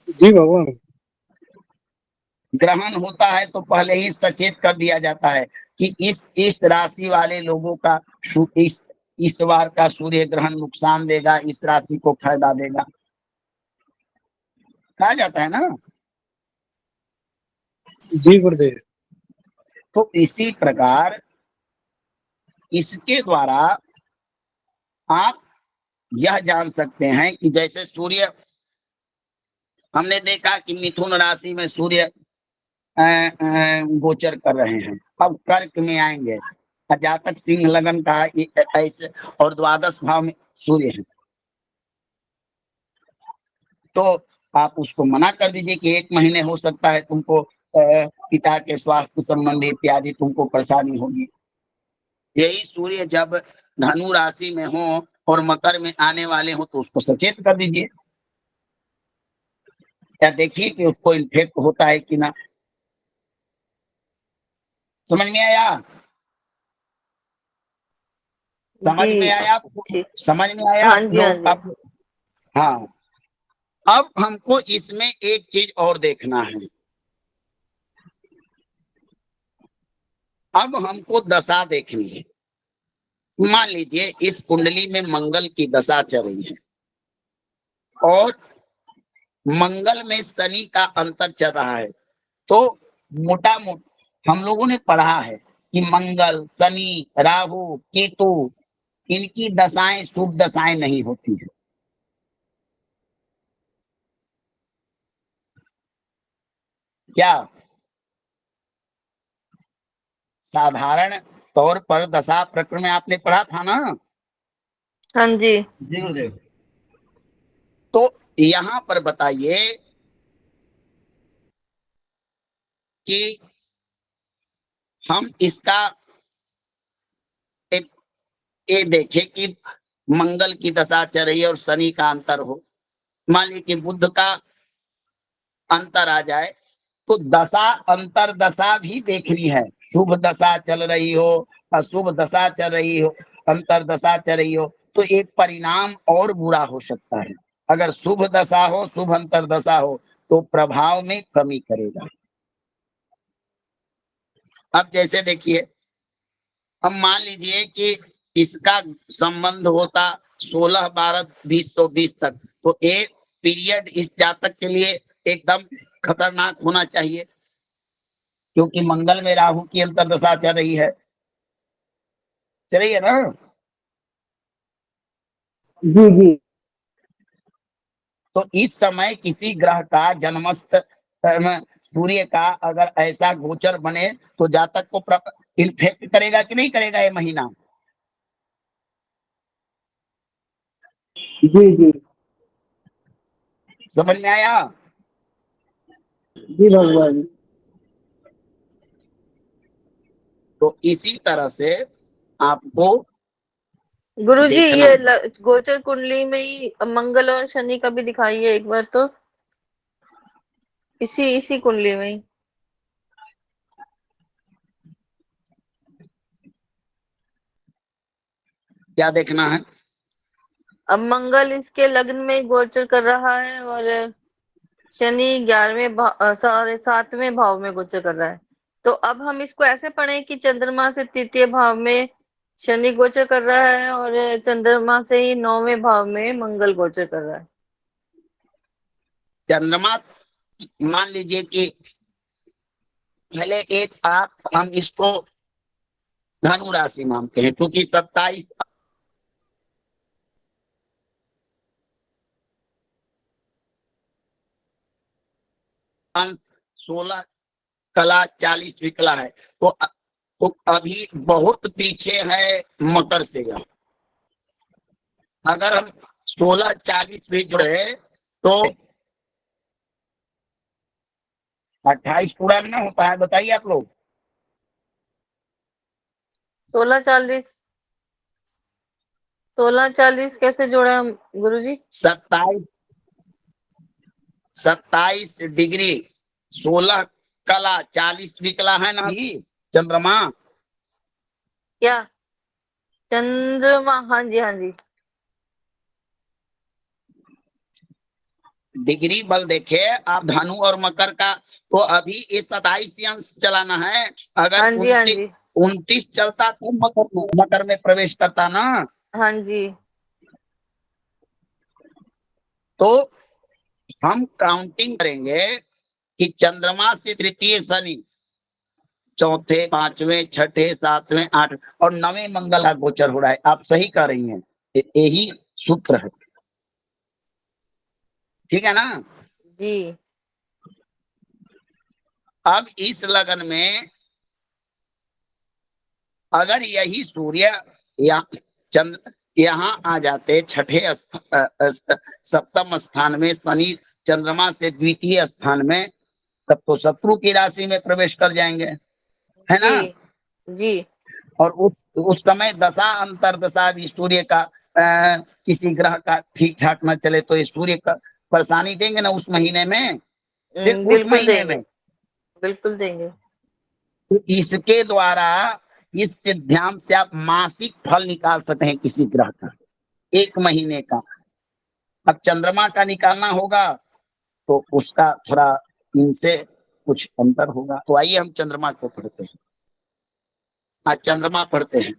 जी भगवान। ग्रहण होता है तो पहले ही सचेत कर दिया जाता है कि इस राशि वाले लोगों का इस बार का सूर्य ग्रहण नुकसान देगा, इस राशि को फायदा देगा, कहा जाता है ना। जी गुरुदेव। तो इसी प्रकार इसके द्वारा आप यह जान सकते हैं कि जैसे सूर्य, हमने देखा कि मिथुन राशि में सूर्य गोचर कर रहे हैं, अब कर्क में आएंगे, जातक सिंह लगन का ऐसे, और द्वादश भाव में सूर्य है, तो आप उसको मना कर दीजिए कि 1 महीने हो सकता है तुमको पिता के स्वास्थ्य संबंधी इत्यादि तुमको परेशानी होगी। यही सूर्य जब धनु राशि में हो और मकर में आने वाले हो तो उसको सचेत कर दीजिए, या देखिए कि उसको इन्फेक्ट होता है कि ना। समझ में आया? समझ जी में आया आपको? ठीक। समझ में आया हाँ जी, हाँ लोग? जी। अब हाँ, अब हमको इसमें एक चीज और देखना है। अब हमको दशा देखनी है। मान लीजिए इस कुंडली में मंगल की दशा चल रही है और मंगल में शनि का अंतर चल रहा है, तो मोटा मोटा हम लोगों ने पढ़ा है कि मंगल, शनि, राहु, केतु, इनकी दशाएं शुभ दशाएं नहीं होती है। क्या साधारण तौर पर दशा प्रकरण में आपने पढ़ा था ना? हाँ जी। जी गुरुदेव। तो यहां पर बताइए कि हम इसका ये देखें कि मंगल की दशा चल रही है और शनि का अंतर हो, मान लीजिए कि बुध का अंतर आ जाए, तो दशा अंतर दशा भी देखनी है। शुभ दशा चल रही हो, अशुभ दशा चल रही हो, अंतर दशा चल रही हो, तो एक परिणाम और बुरा हो सकता है। अगर शुभ दशा हो, शुभ अंतर दशा हो, तो प्रभाव में कमी करेगा। अब जैसे देखिए, अब मान लीजिए कि इसका संबंध होता 16-12-20 तक, तो एक पीरियड इस जातक के लिए एकदम खतरनाक होना चाहिए, क्योंकि मंगल में राहु की अंतर्दशा चल रही है, चल रही है ना। जी जी। तो इस समय किसी ग्रह का जन्मस्थ सूर्य का अगर ऐसा गोचर बने तो जातक को इन्फेक्ट करेगा कि नहीं करेगा ये महीना? जी जी। समझ में आया? जी भगवान। तो इसी तरह से आपको गुरुजी देखना, ये गोचर कुंडली में ही मंगल और शनि का भी दिखाइए एक बार तो, इसी इसी कुंडली में ही। क्या देखना है? अब मंगल इसके लग्न में गोचर कर रहा है और शनि 7वें भाव में गोचर कर रहा है। तो अब हम इसको ऐसे पढ़ें कि चंद्रमा से 3य भाव में शनि गोचर कर रहा है और चंद्रमा से ही 9वें भाव में मंगल गोचर कर रहा है। चंद्रमा, मान लीजिए कि पहले एक हम इसको धनु राशि मानते हैं, क्योंकि 27 16 कला 40 विकला है, तो अभी बहुत पीछे है मकर से। अगर हम 16-40 भी जुड़े तो 28 पूरा ना हो पाया, बताइए आप लोग। 16-40 16-40 कैसे जोड़ा हम गुरुजी? 27 डिग्री 16 कला 40 विकला है ना ही चंद्रमा। क्या चंद्रमा? हाँ जी, हाँ जी। डिग्री बल देखे आप धनु और मकर का, तो अभी ये 27 अंश चलाना है। अगर हाँ जी, हाँ जी। 29 चलता तो मकर में प्रवेश करता ना। हाँ जी। तो हम काउंटिंग करेंगे कि चंद्रमा से तृतीय शनि, चौथे, पांचवें, छठे, सातवें, आठ और नवें मंगल का गोचर हो रहा है। आप सही कह रही हैं, यही सूत्र है, ठीक है ना। जी। अब इस लगन में अगर यही सूर्य या चंद्र यहाँ आ जाते छठे सप्तम स्थान में, शनि चंद्रमा से द्वितीय स्थान में, तब तो शत्रु की राशि में प्रवेश कर जाएंगे, है ना। जी। जी। और उस समय दशा अंतरदशा भी सूर्य का किसी ग्रह का ठीक ठाक न चले तो ये सूर्य का परेशानी देंगे ना उस महीने में, सिर्फ उस बिल्कुल महीने देंगे, में। बिल्कुल देंगे। तो इसके द्वारा इस सिद्धांत से आप मासिक फल निकाल सकते हैं किसी ग्रह का, एक महीने का। अब चंद्रमा का निकालना होगा तो उसका थोड़ा इनसे कुछ अंतर होगा। तो आइए हम चंद्रमा को पढ़ते हैं। आज चंद्रमा पढ़ते हैं।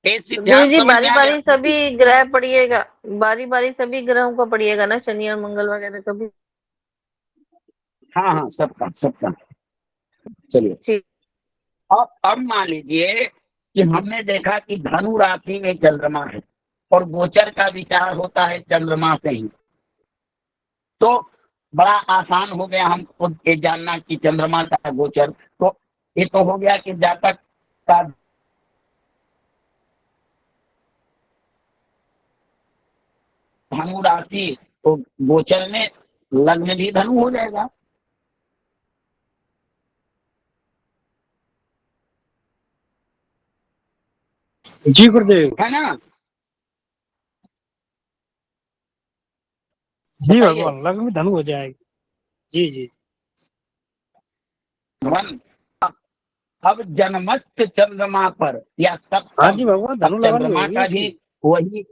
ये गुरु सिद्धांत जी समझ में बारी आ बारी गया। सभी ग्रह पढ़िएगा, बारी बारी सभी ग्रहों को पढ़िएगा ना, शनि और मंगल वगैरह कभी। हाँ हाँ, सबका चलिए। ठीक। अब मान लीजिए कि हमने देखा कि धनु राशि में चंद्रमा है और गोचर का विचार होता है चंद्रमा से ही, तो बड़ा आसान हो गया हमको ये जानना कि चंद्रमा का गोचर। तो ये तो हो गया कि जातक का धनु राशि, तो गोचर में लग्न भी धनु हो जाएगा। जी गुरुदेव। है ना। जी बताइए। भगवान, लग्न में धनु हो जाएगी। जी जी। धन अब जन्मस्थ चंद्रमा पर या हाँ सप्तम, जी भगवान, अब धनु लगन चंद्रमा होगी का भी उसकी। वही।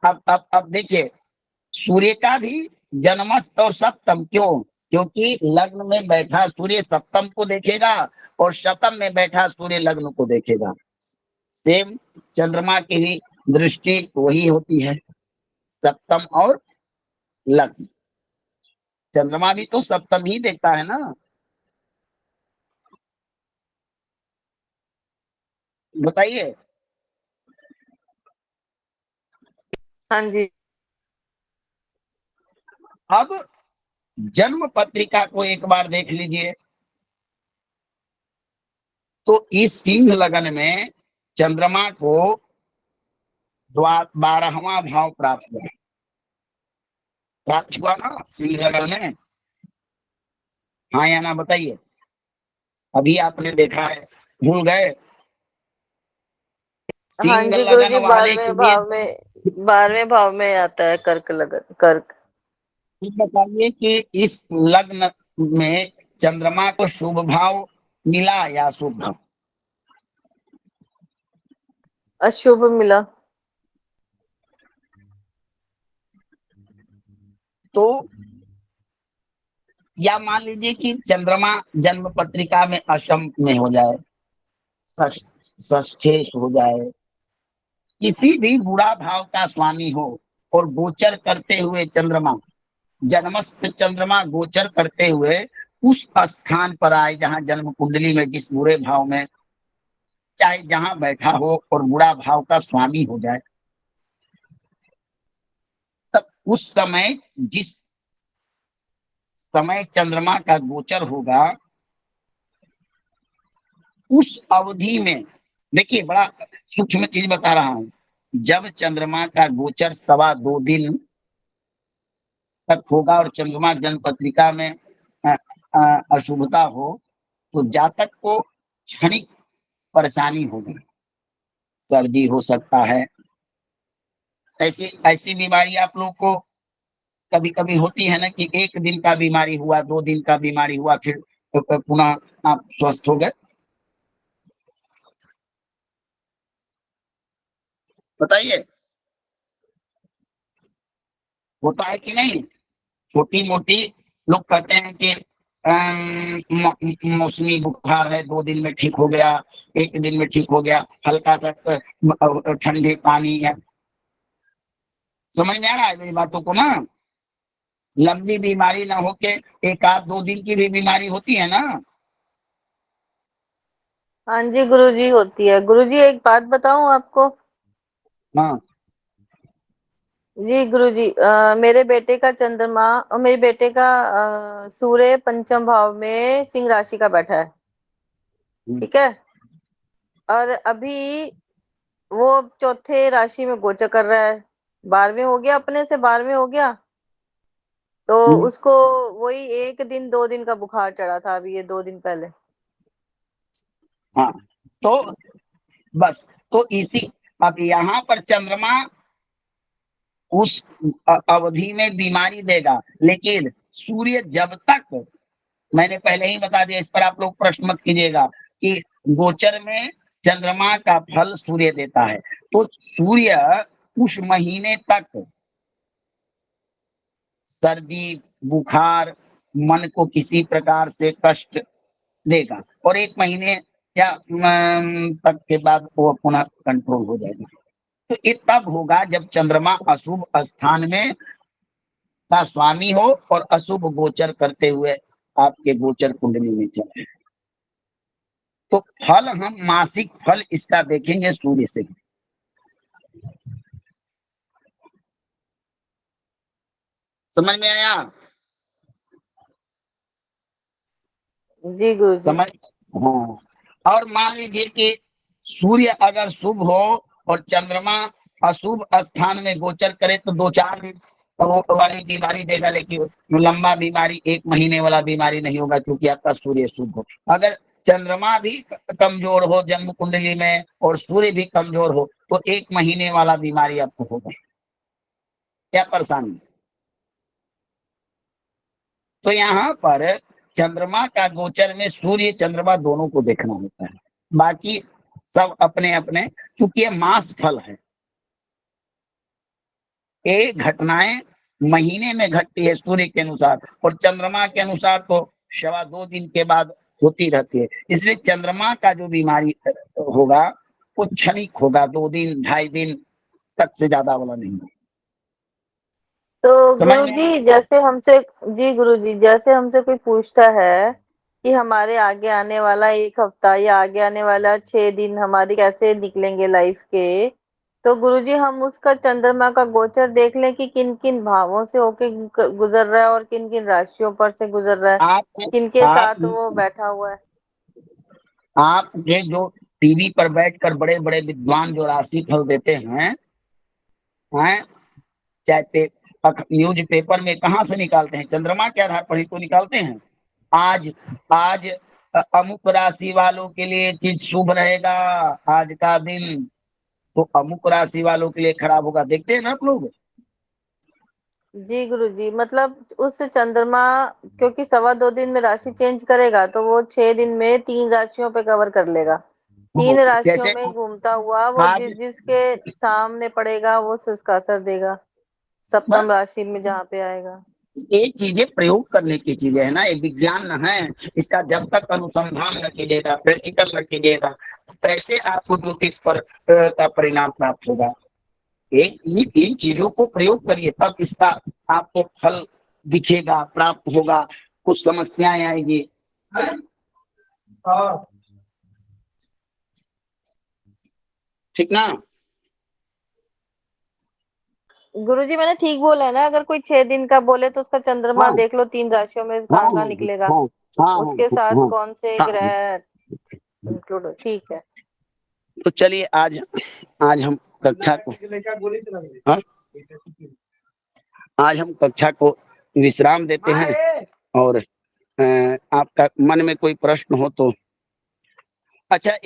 अब देखिए, सूर्य का भी जन्मस्थ और सप्तम, क्यों? क्योंकि लग्न में बैठा सूर्य सप्तम को देखेगा और सप्तम में बैठा सूर्य लग्न को देखेगा। सेम चंद्रमा की भी दृष्टि वही होती है, सप्तम और लग्न। चंद्रमा भी तो सप्तम ही देखता है ना। बताइए। हाँ जी। अब जन्म पत्रिका को एक बार देख लीजिए, तो इस सिंह लगन में चंद्रमा को 12वां भाव प्राप्त हुआ ना सिंह लगन में। हाँ या ना बताइए, अभी आपने देखा है, भूल गए? हाँ सिंह जी गुरु लगन जी, वाले के लिए 12वें भाव में आता है कर्क लगन, कर्क। बताइए कि इस लग्न में चंद्रमा को शुभ भाव मिला या अशुभ भाव? अशुभ मिला। तो या मान लीजिए कि चंद्रमा जन्म पत्रिका में अशम में हो जाए, षष्ठेश हो जाए, किसी भी बुरा भाव का स्वामी हो और गोचर करते हुए चंद्रमा, जन्मस्थ चंद्रमा गोचर करते हुए उस स्थान पर आए जहां जन्म कुंडली में जिस बुरे भाव में, चाहे जहां बैठा हो और बुरा भाव का स्वामी हो जाए, तब उस समय जिस समय चंद्रमा का गोचर होगा उस अवधि में, देखिए बड़ा सूक्ष्म चीज बता रहा हूं, जब चंद्रमा का गोचर 2.25 दिन तक होगा और चंद्रमा जन्म पत्रिका में अशुभता हो, तो जातक को क्षणिक परेशानी होगी। सर्दी हो सकता है। ऐसी ऐसी बीमारी आप लोग को कभी कभी होती है ना कि एक दिन का बीमारी हुआ, 2 दिन का बीमारी हुआ, फिर पुनः आप स्वस्थ हो गए। बताइए, होता है कि नहीं? छोटी मोटी लोग कहते हैं कि मौसमी बुखार है, 2 दिन में ठीक हो गया, 1 दिन में ठीक हो गया, हल्का सा ठंडे पानी है। समझ में आ रहा है मेरी बातों को ना? लंबी बीमारी ना होके 1 आध 2 दिन की भी बीमारी होती है ना। हाँ जी गुरुजी, होती है। गुरुजी एक बात बताऊं आपको? हाँ जी गुरुजी, मेरे बेटे का चंद्रमा और मेरे बेटे का सूर्य पंचम भाव में सिंह राशि का बैठा है। ठीक है। और अभी वो चौथे राशि में गोचर कर रहा है। 12वें हो गया, अपने से 12वें हो गया। तो उसको वही 1 दिन 2 दिन का बुखार चढ़ा था, अभी ये 2 दिन पहले। हाँ, तो बस तो इसी अब यहाँ पर चंद्रमा उस अवधि में बीमारी देगा, लेकिन सूर्य जब तक, मैंने पहले ही बता दिया, इस पर आप लोग प्रश्न मत कीजिएगा कि गोचर में चंद्रमा का फल सूर्य देता है, तो सूर्य उस महीने तक सर्दी, बुखार, मन को किसी प्रकार से कष्ट देगा, और 1 महीने या तक के बाद वो पुनः कंट्रोल हो जाएगा। तो ये तब होगा जब चंद्रमा अशुभ स्थान में का स्वामी हो और अशुभ गोचर करते हुए आपके गोचर कुंडली में चले। तो फल हम मासिक फल इसका देखेंगे सूर्य से। समझ में आया? जी गुरुजी। समझ, हाँ। और मान लीजिए कि सूर्य अगर शुभ हो और चंद्रमा अशुभ स्थान में गोचर करे तो 2-4 दिन तो वाली बीमारी देगा, लेकिन लंबा बीमारी 1 महीने वाला बीमारी नहीं होगा, क्योंकि आपका सूर्य शुभ हो। अगर चंद्रमा भी कमजोर हो जन्म कुंडली में और सूर्य भी कमजोर हो तो 1 महीने वाला बीमारी आपको होगा। क्या परेशानी? तो यहाँ पर चंद्रमा का गोचर में सूर्य चंद्रमा दोनों को देखना होता है, बाकी सब अपने अपने, क्योंकि ये मास फल है। ये घटनाएं महीने में घटती है सूर्य के अनुसार, और चंद्रमा के अनुसार तो 2.25 दिन के बाद होती रहती है। इसलिए चंद्रमा का जो बीमारी होगा वो क्षणिक होगा, 2 दिन 2.5 दिन तक से ज्यादा वाला नहीं होगा। तो समझ में? गुरुजी जैसे हमसे, जी गुरुजी, जैसे हमसे कोई पूछता है कि हमारे आगे आने वाला 1 हफ्ता या आगे आने वाला 6 दिन हमारी कैसे निकलेंगे लाइफ के, तो गुरुजी हम उसका चंद्रमा का गोचर देख लें कि किन किन भावों से होके गुजर रहा है और किन किन राशियों पर से गुजर रहा है, आप किनके आप साथ वो बैठा हुआ है। आपके जो टीवी पर बैठकर बड़े बड़े विद्वान जो राशि फल देते हैं, चाहे न्यूज पेपर में कहाँ से निकालते हैं? चंद्रमा के आधार पर ही तो निकालते हैं। आज आज अमुक राशि वालों के लिए चीज शुभ रहेगा, आज का दिन तो अमुक राशि वालों के लिए खराब होगा। देखते हैं ना आप लोग? जी गुरुजी, मतलब उस चंद्रमा, क्योंकि 2.25 दिन में राशि चेंज करेगा तो वो 6 दिन में 3 राशियों पे कवर कर लेगा। 3 राशियों जैसे में घूमता हुआ वो आज जिसके सामने पड़ेगा वो उसका असर देगा, सप्तम बस राशि में जहाँ पे आएगा। ये चीजें प्रयोग करने की चीजें है ना, ये विज्ञान न है। इसका जब तक अनुसंधान न कीजिएगा, प्रैक्टिकल न कीजिएगा, कैसे आपको ज्योतिष पर का परिणाम प्राप्त होगा? इन चीजों को प्रयोग करिए, तब इसका आपको फल दिखेगा, प्राप्त होगा। कुछ समस्याएं आएगी। ठीक ना? गुरुजी मैंने ठीक बोला है ना? अगर कोई 6 दिन का बोले तो उसका चंद्रमा हाँ देख लो 3 राशियों में हाँ कहाँ हाँ कहाँ निकलेगा, हाँ हाँ उसके हाँ साथ हाँ कौन से हाँ। ग्रह इंक्लूड। ठीक है। तो चलिए आज आज हम कक्षा को, हाँ, आज हम कक्षा को विश्राम देते हैं। और आपका मन में कोई प्रश्न हो तो। अच्छा,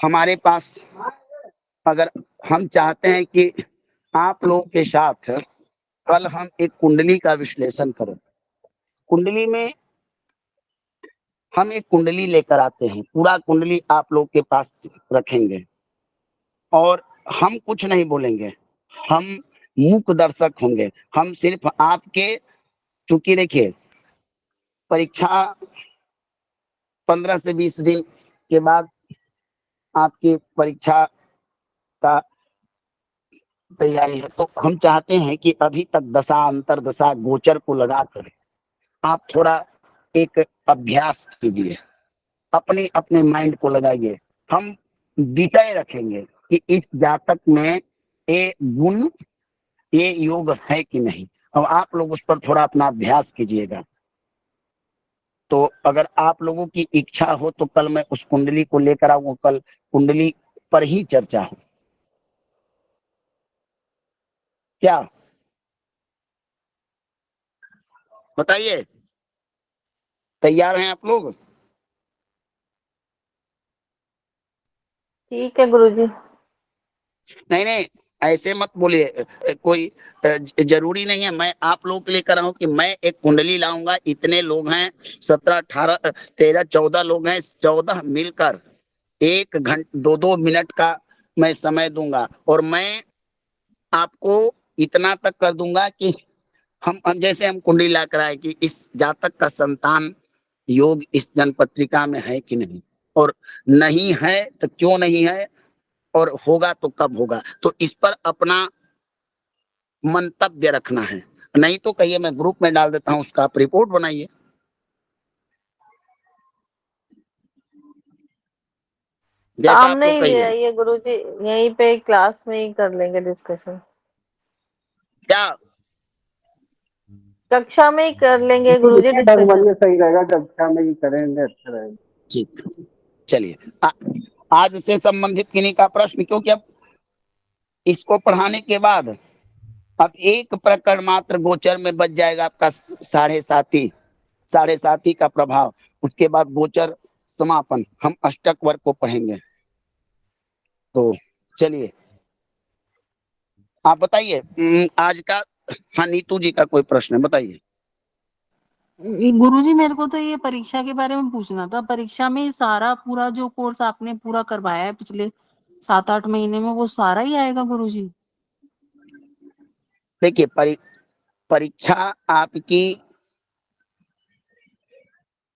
हमारे पास, अगर हम चाहते हैं कि आप लोगों के साथ कल हम एक कुंडली का विश्लेषण करें, कुंडली में हम एक कुंडली लेकर आते हैं, पूरा कुंडली आप लोग के पास रखेंगे और हम कुछ नहीं बोलेंगे, हम मूक दर्शक होंगे। हम सिर्फ आपके, चूंकि देखिए परीक्षा 15 से 20 दिन के बाद आपकी परीक्षा का तैयारी है, तो हम चाहते हैं कि अभी तक दशा अंतरदशा गोचर को लगाकर आप थोड़ा एक अभ्यास कीजिए, अपने अपने माइंड को लगाइए। हम विषय रखेंगे कि इस जातक में ये गुण, ये योग है कि नहीं। अब आप लोग उस पर थोड़ा अपना अभ्यास कीजिएगा। तो अगर आप लोगों की इच्छा हो तो कल मैं उस कुंडली को लेकर आऊंगा, कल कुंडली पर ही चर्चा हो, क्या बताइए? तैयार हैं आप लोग? ठीक है गुरुजी। नहीं नहीं, ऐसे मत बोलिए, कोई जरूरी नहीं है मैं आप लोगों के लिए कर रहा हूँ कि मैं एक कुंडली लाऊंगा, इतने लोग हैं, 17 18 13 14 लोग हैं, 14 मिलकर 1 घंटे 2-2 मिनट का मैं समय दूंगा और मैं आपको इतना तक कर दूंगा कि हम जैसे हम कुंडली ला कर आए कि इस जातक का संतान योग इस जन्मपत्रिका में है कि नहीं, और नहीं है तो क्यों नहीं है, और होगा तो कब होगा। तो इस पर अपना मंतव्य रखना है, नहीं तो कहिए मैं ग्रुप में डाल देता हूं, उसका आप रिपोर्ट बनाइए। जैसा आप सामने लोग ही ले कहिए। आइए गुरुजी, यहीं पे क्लास में ही कर लेंगे डिस्कशन, क्या कक्षा में ही कर लेंगे गुरुजी इतना डिस्कशन। बनिए, सही रहेगा, कक्षा में ही करेंगे, अच्छा रहेगा। ठीक, चलिए आज से संबंधित किन्हीं का प्रश्न, क्योंकि अब इसको पढ़ाने के बाद अब एक प्रकरण मात्र गोचर में बच जाएगा आपका, 7.5 का प्रभाव, उसके बाद गोचर समापन, हम अष्टक वर्ग को पढ़ेंगे। तो चलिए आप बताइए आज का, हाँ नीतू जी का कोई प्रश्न है, बताइए। गुरुजी मेरे को तो ये परीक्षा के बारे में पूछना था। परीक्षा में सारा पूरा जो कोर्स आपने पूरा करवाया है पिछले 7-8 महीने में, वो सारा ही आएगा गुरुजी? देखिए परीक्षा आपकी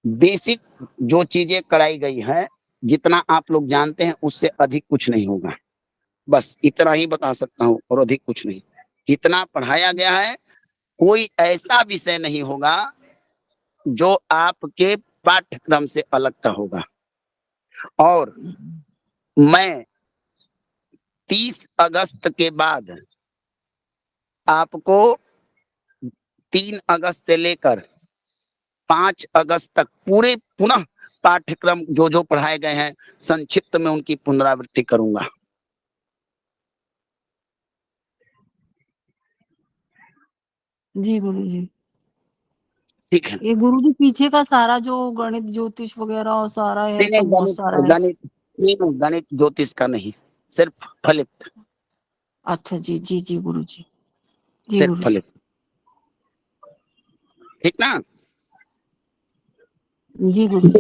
बेसिक जो चीजें कराई गई है, जितना आप लोग जानते हैं उससे अधिक कुछ नहीं होगा, बस इतना ही बता सकता हूँ और अधिक कुछ नहीं। इतना पढ़ाया गया है, कोई ऐसा विषय नहीं होगा जो आपके पाठ्यक्रम से अलग का होगा। और मैं 30 अगस्त के बाद आपको 3 अगस्त से लेकर 5 अगस्त तक पूरे पुनः पाठ्यक्रम जो जो पढ़ाए गए हैं संक्षिप्त में उनकी पुनरावृत्ति करूंगा। जी गुरुजी। ठीक है। ये गुरुजी पीछे का सारा जो गणित ज्योतिष वगैरह और सारा है नहीं तो नहीं, बहुत गणित सारा है। गणित नहीं, गणित ज्योतिष का नहीं, सिर्फ फलित, अच्छा जी जी जी गुरुजी, जी सिर्फ गुरुजी। फलित, ठीक ना। जी गुरुजी।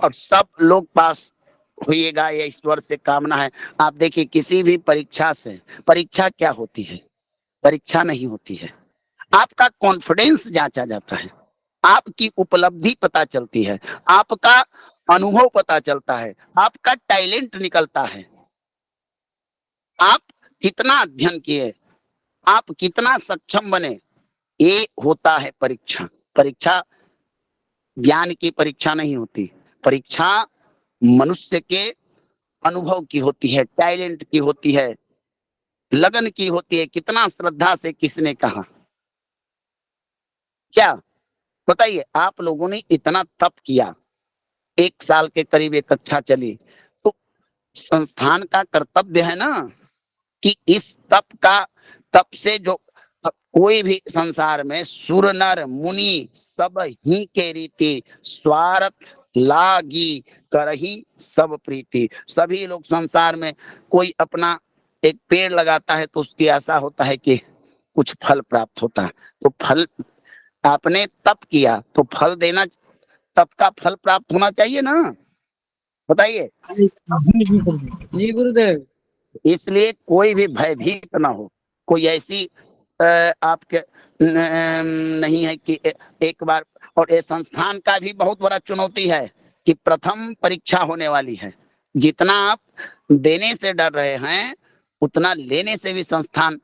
और सब लोग पास होइएगा, ये ईश्वर से कामना है। आप देखिए किसी भी परीक्षा से, परीक्षा क्या होती है, परीक्षा नहीं होती है, आपका कॉन्फिडेंस जांचा जाता है, आपकी उपलब्धि पता चलती है, आपका अनुभव पता चलता है, आपका टैलेंट निकलता है, आप कितना अध्ययन किए, आप कितना सक्षम बने, ये होता है परीक्षा। परीक्षा ज्ञान की परीक्षा नहीं होती, परीक्षा मनुष्य के अनुभव की होती है, टैलेंट की होती है, लगन की होती है, कितना श्रद्धा से किसने कहा। क्या बताइए, आप लोगों ने इतना तप किया, 1 साल के करीब एक कक्षा चली, तो संस्थान का कर्तव्य है ना कि इस तप से जो कोई भी संसार में सुर नर मुनि सब ही के रीति स्वार्थ लागी करही सब प्रीति। सभी लोग संसार में कोई अपना एक पेड़ लगाता है तो उसकी आशा होता है कि कुछ फल प्राप्त होता है। तो फल आपने तप किया तो फल देना, तप का फल प्राप्त होना चाहिए ना, बताइए। जी गुरुदेव। इसलिए कोई भी भयभीत ना हो। कोई ऐसी आपके नहीं है कि एक बार, और ये संस्थान का भी बहुत बड़ा चुनौती है कि प्रथम परीक्षा होने वाली है। जितना आप देने से डर रहे हैं उतना लेने से भी संस्थान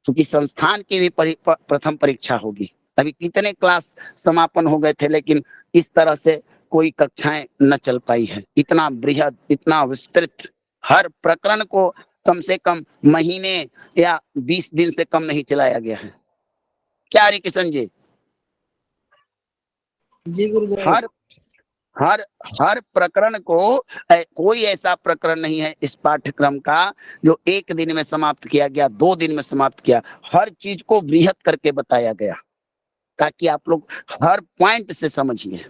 क्योंकि संस्थान की भी प्रथम परीक्षा होगी। अभी कितने क्लास समापन हो गए थे, लेकिन इस तरह से कोई कक्षाएं न चल पाई है। इतना बृहद, इतना विस्तृत, हर प्रकरण को कम से कम महीने या 20 दिन से कम नहीं चलाया गया है। क्या हरि किशन जी? जी गुरुदेव। हर हर हर प्रकरण को कोई ऐसा प्रकरण नहीं है इस पाठ्यक्रम का जो एक दिन में समाप्त किया गया, 2 दिन में समाप्त किया। हर चीज को बृहद करके बताया गया ताकि आप लोग हर पॉइंट से समझिए।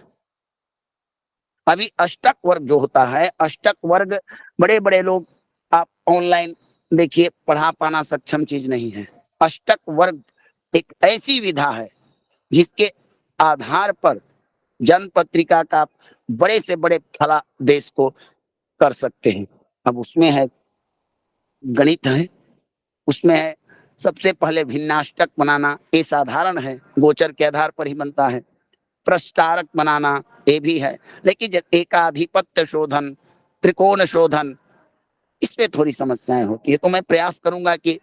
अभी अष्टक वर्ग जो होता है, अष्टक वर्ग बड़े बड़े लोग आप ऑनलाइन देखिए, पढ़ा पाना सक्षम चीज नहीं है। अष्टक वर्ग एक ऐसी विधा है जिसके आधार पर जन पत्रिका का बड़े से बड़े फला देश को कर सकते हैं। अब उसमें है गणित है, उसमें है सबसे पहले भिन्नाष्टक बनाना, ये साधारण है, गोचर के आधार पर ही बनता है। प्रस्तारक बनाना ये भी है, लेकिन जब एकाधिपत्य शोधन, त्रिकोण शोधन, इसमें थोड़ी समस्याएं होती है। तो मैं प्रयास करूंगा कि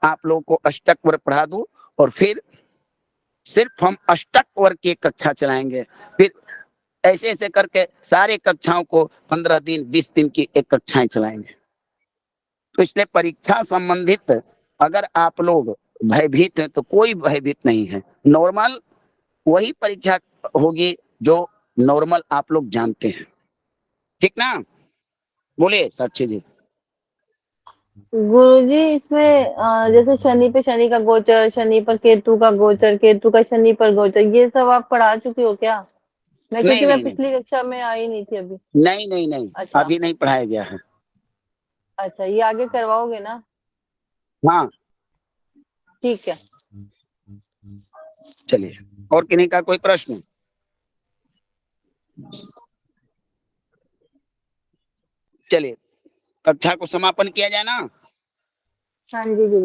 आप लोगों को अष्टक वर्ग पढ़ा दूं और फिर सिर्फ हम अष्टक वर्ग की कक्षा चलाएंगे। फिर ऐसे ऐसे करके सारे कक्षाओं को 15 दिन 20 दिन की एक कक्षाएं चलाएंगे। तो इसलिए परीक्षा संबंधित अगर आप लोग भयभीत हैं तो कोई भयभीत नहीं है। नॉर्मल वही परीक्षा होगी जो नॉर्मल आप लोग जानते हैं, ठीक ना? बोलिए साक्षी जी। गुरुजी इसमें जैसे शनि पे शनि का गोचर, शनि पर केतु का गोचर, केतु का शनि पर गोचर, ये सब आप पढ़ा चुके हो क्या? मैं नहीं क्योंकि मैं नहीं नहीं पिछली कक्षा में आई नहीं थी अभी। नहीं नहीं नहीं, अच्छा अभी नहीं पढ़ाया गया है। अच्छा, ये आगे करवाओगे ना? हाँ ठीक है। चलिए, और किन्हीं का कोई प्रश्न? चलिए कक्षा को समापन किया जाए ना। हाँ जी गुरु।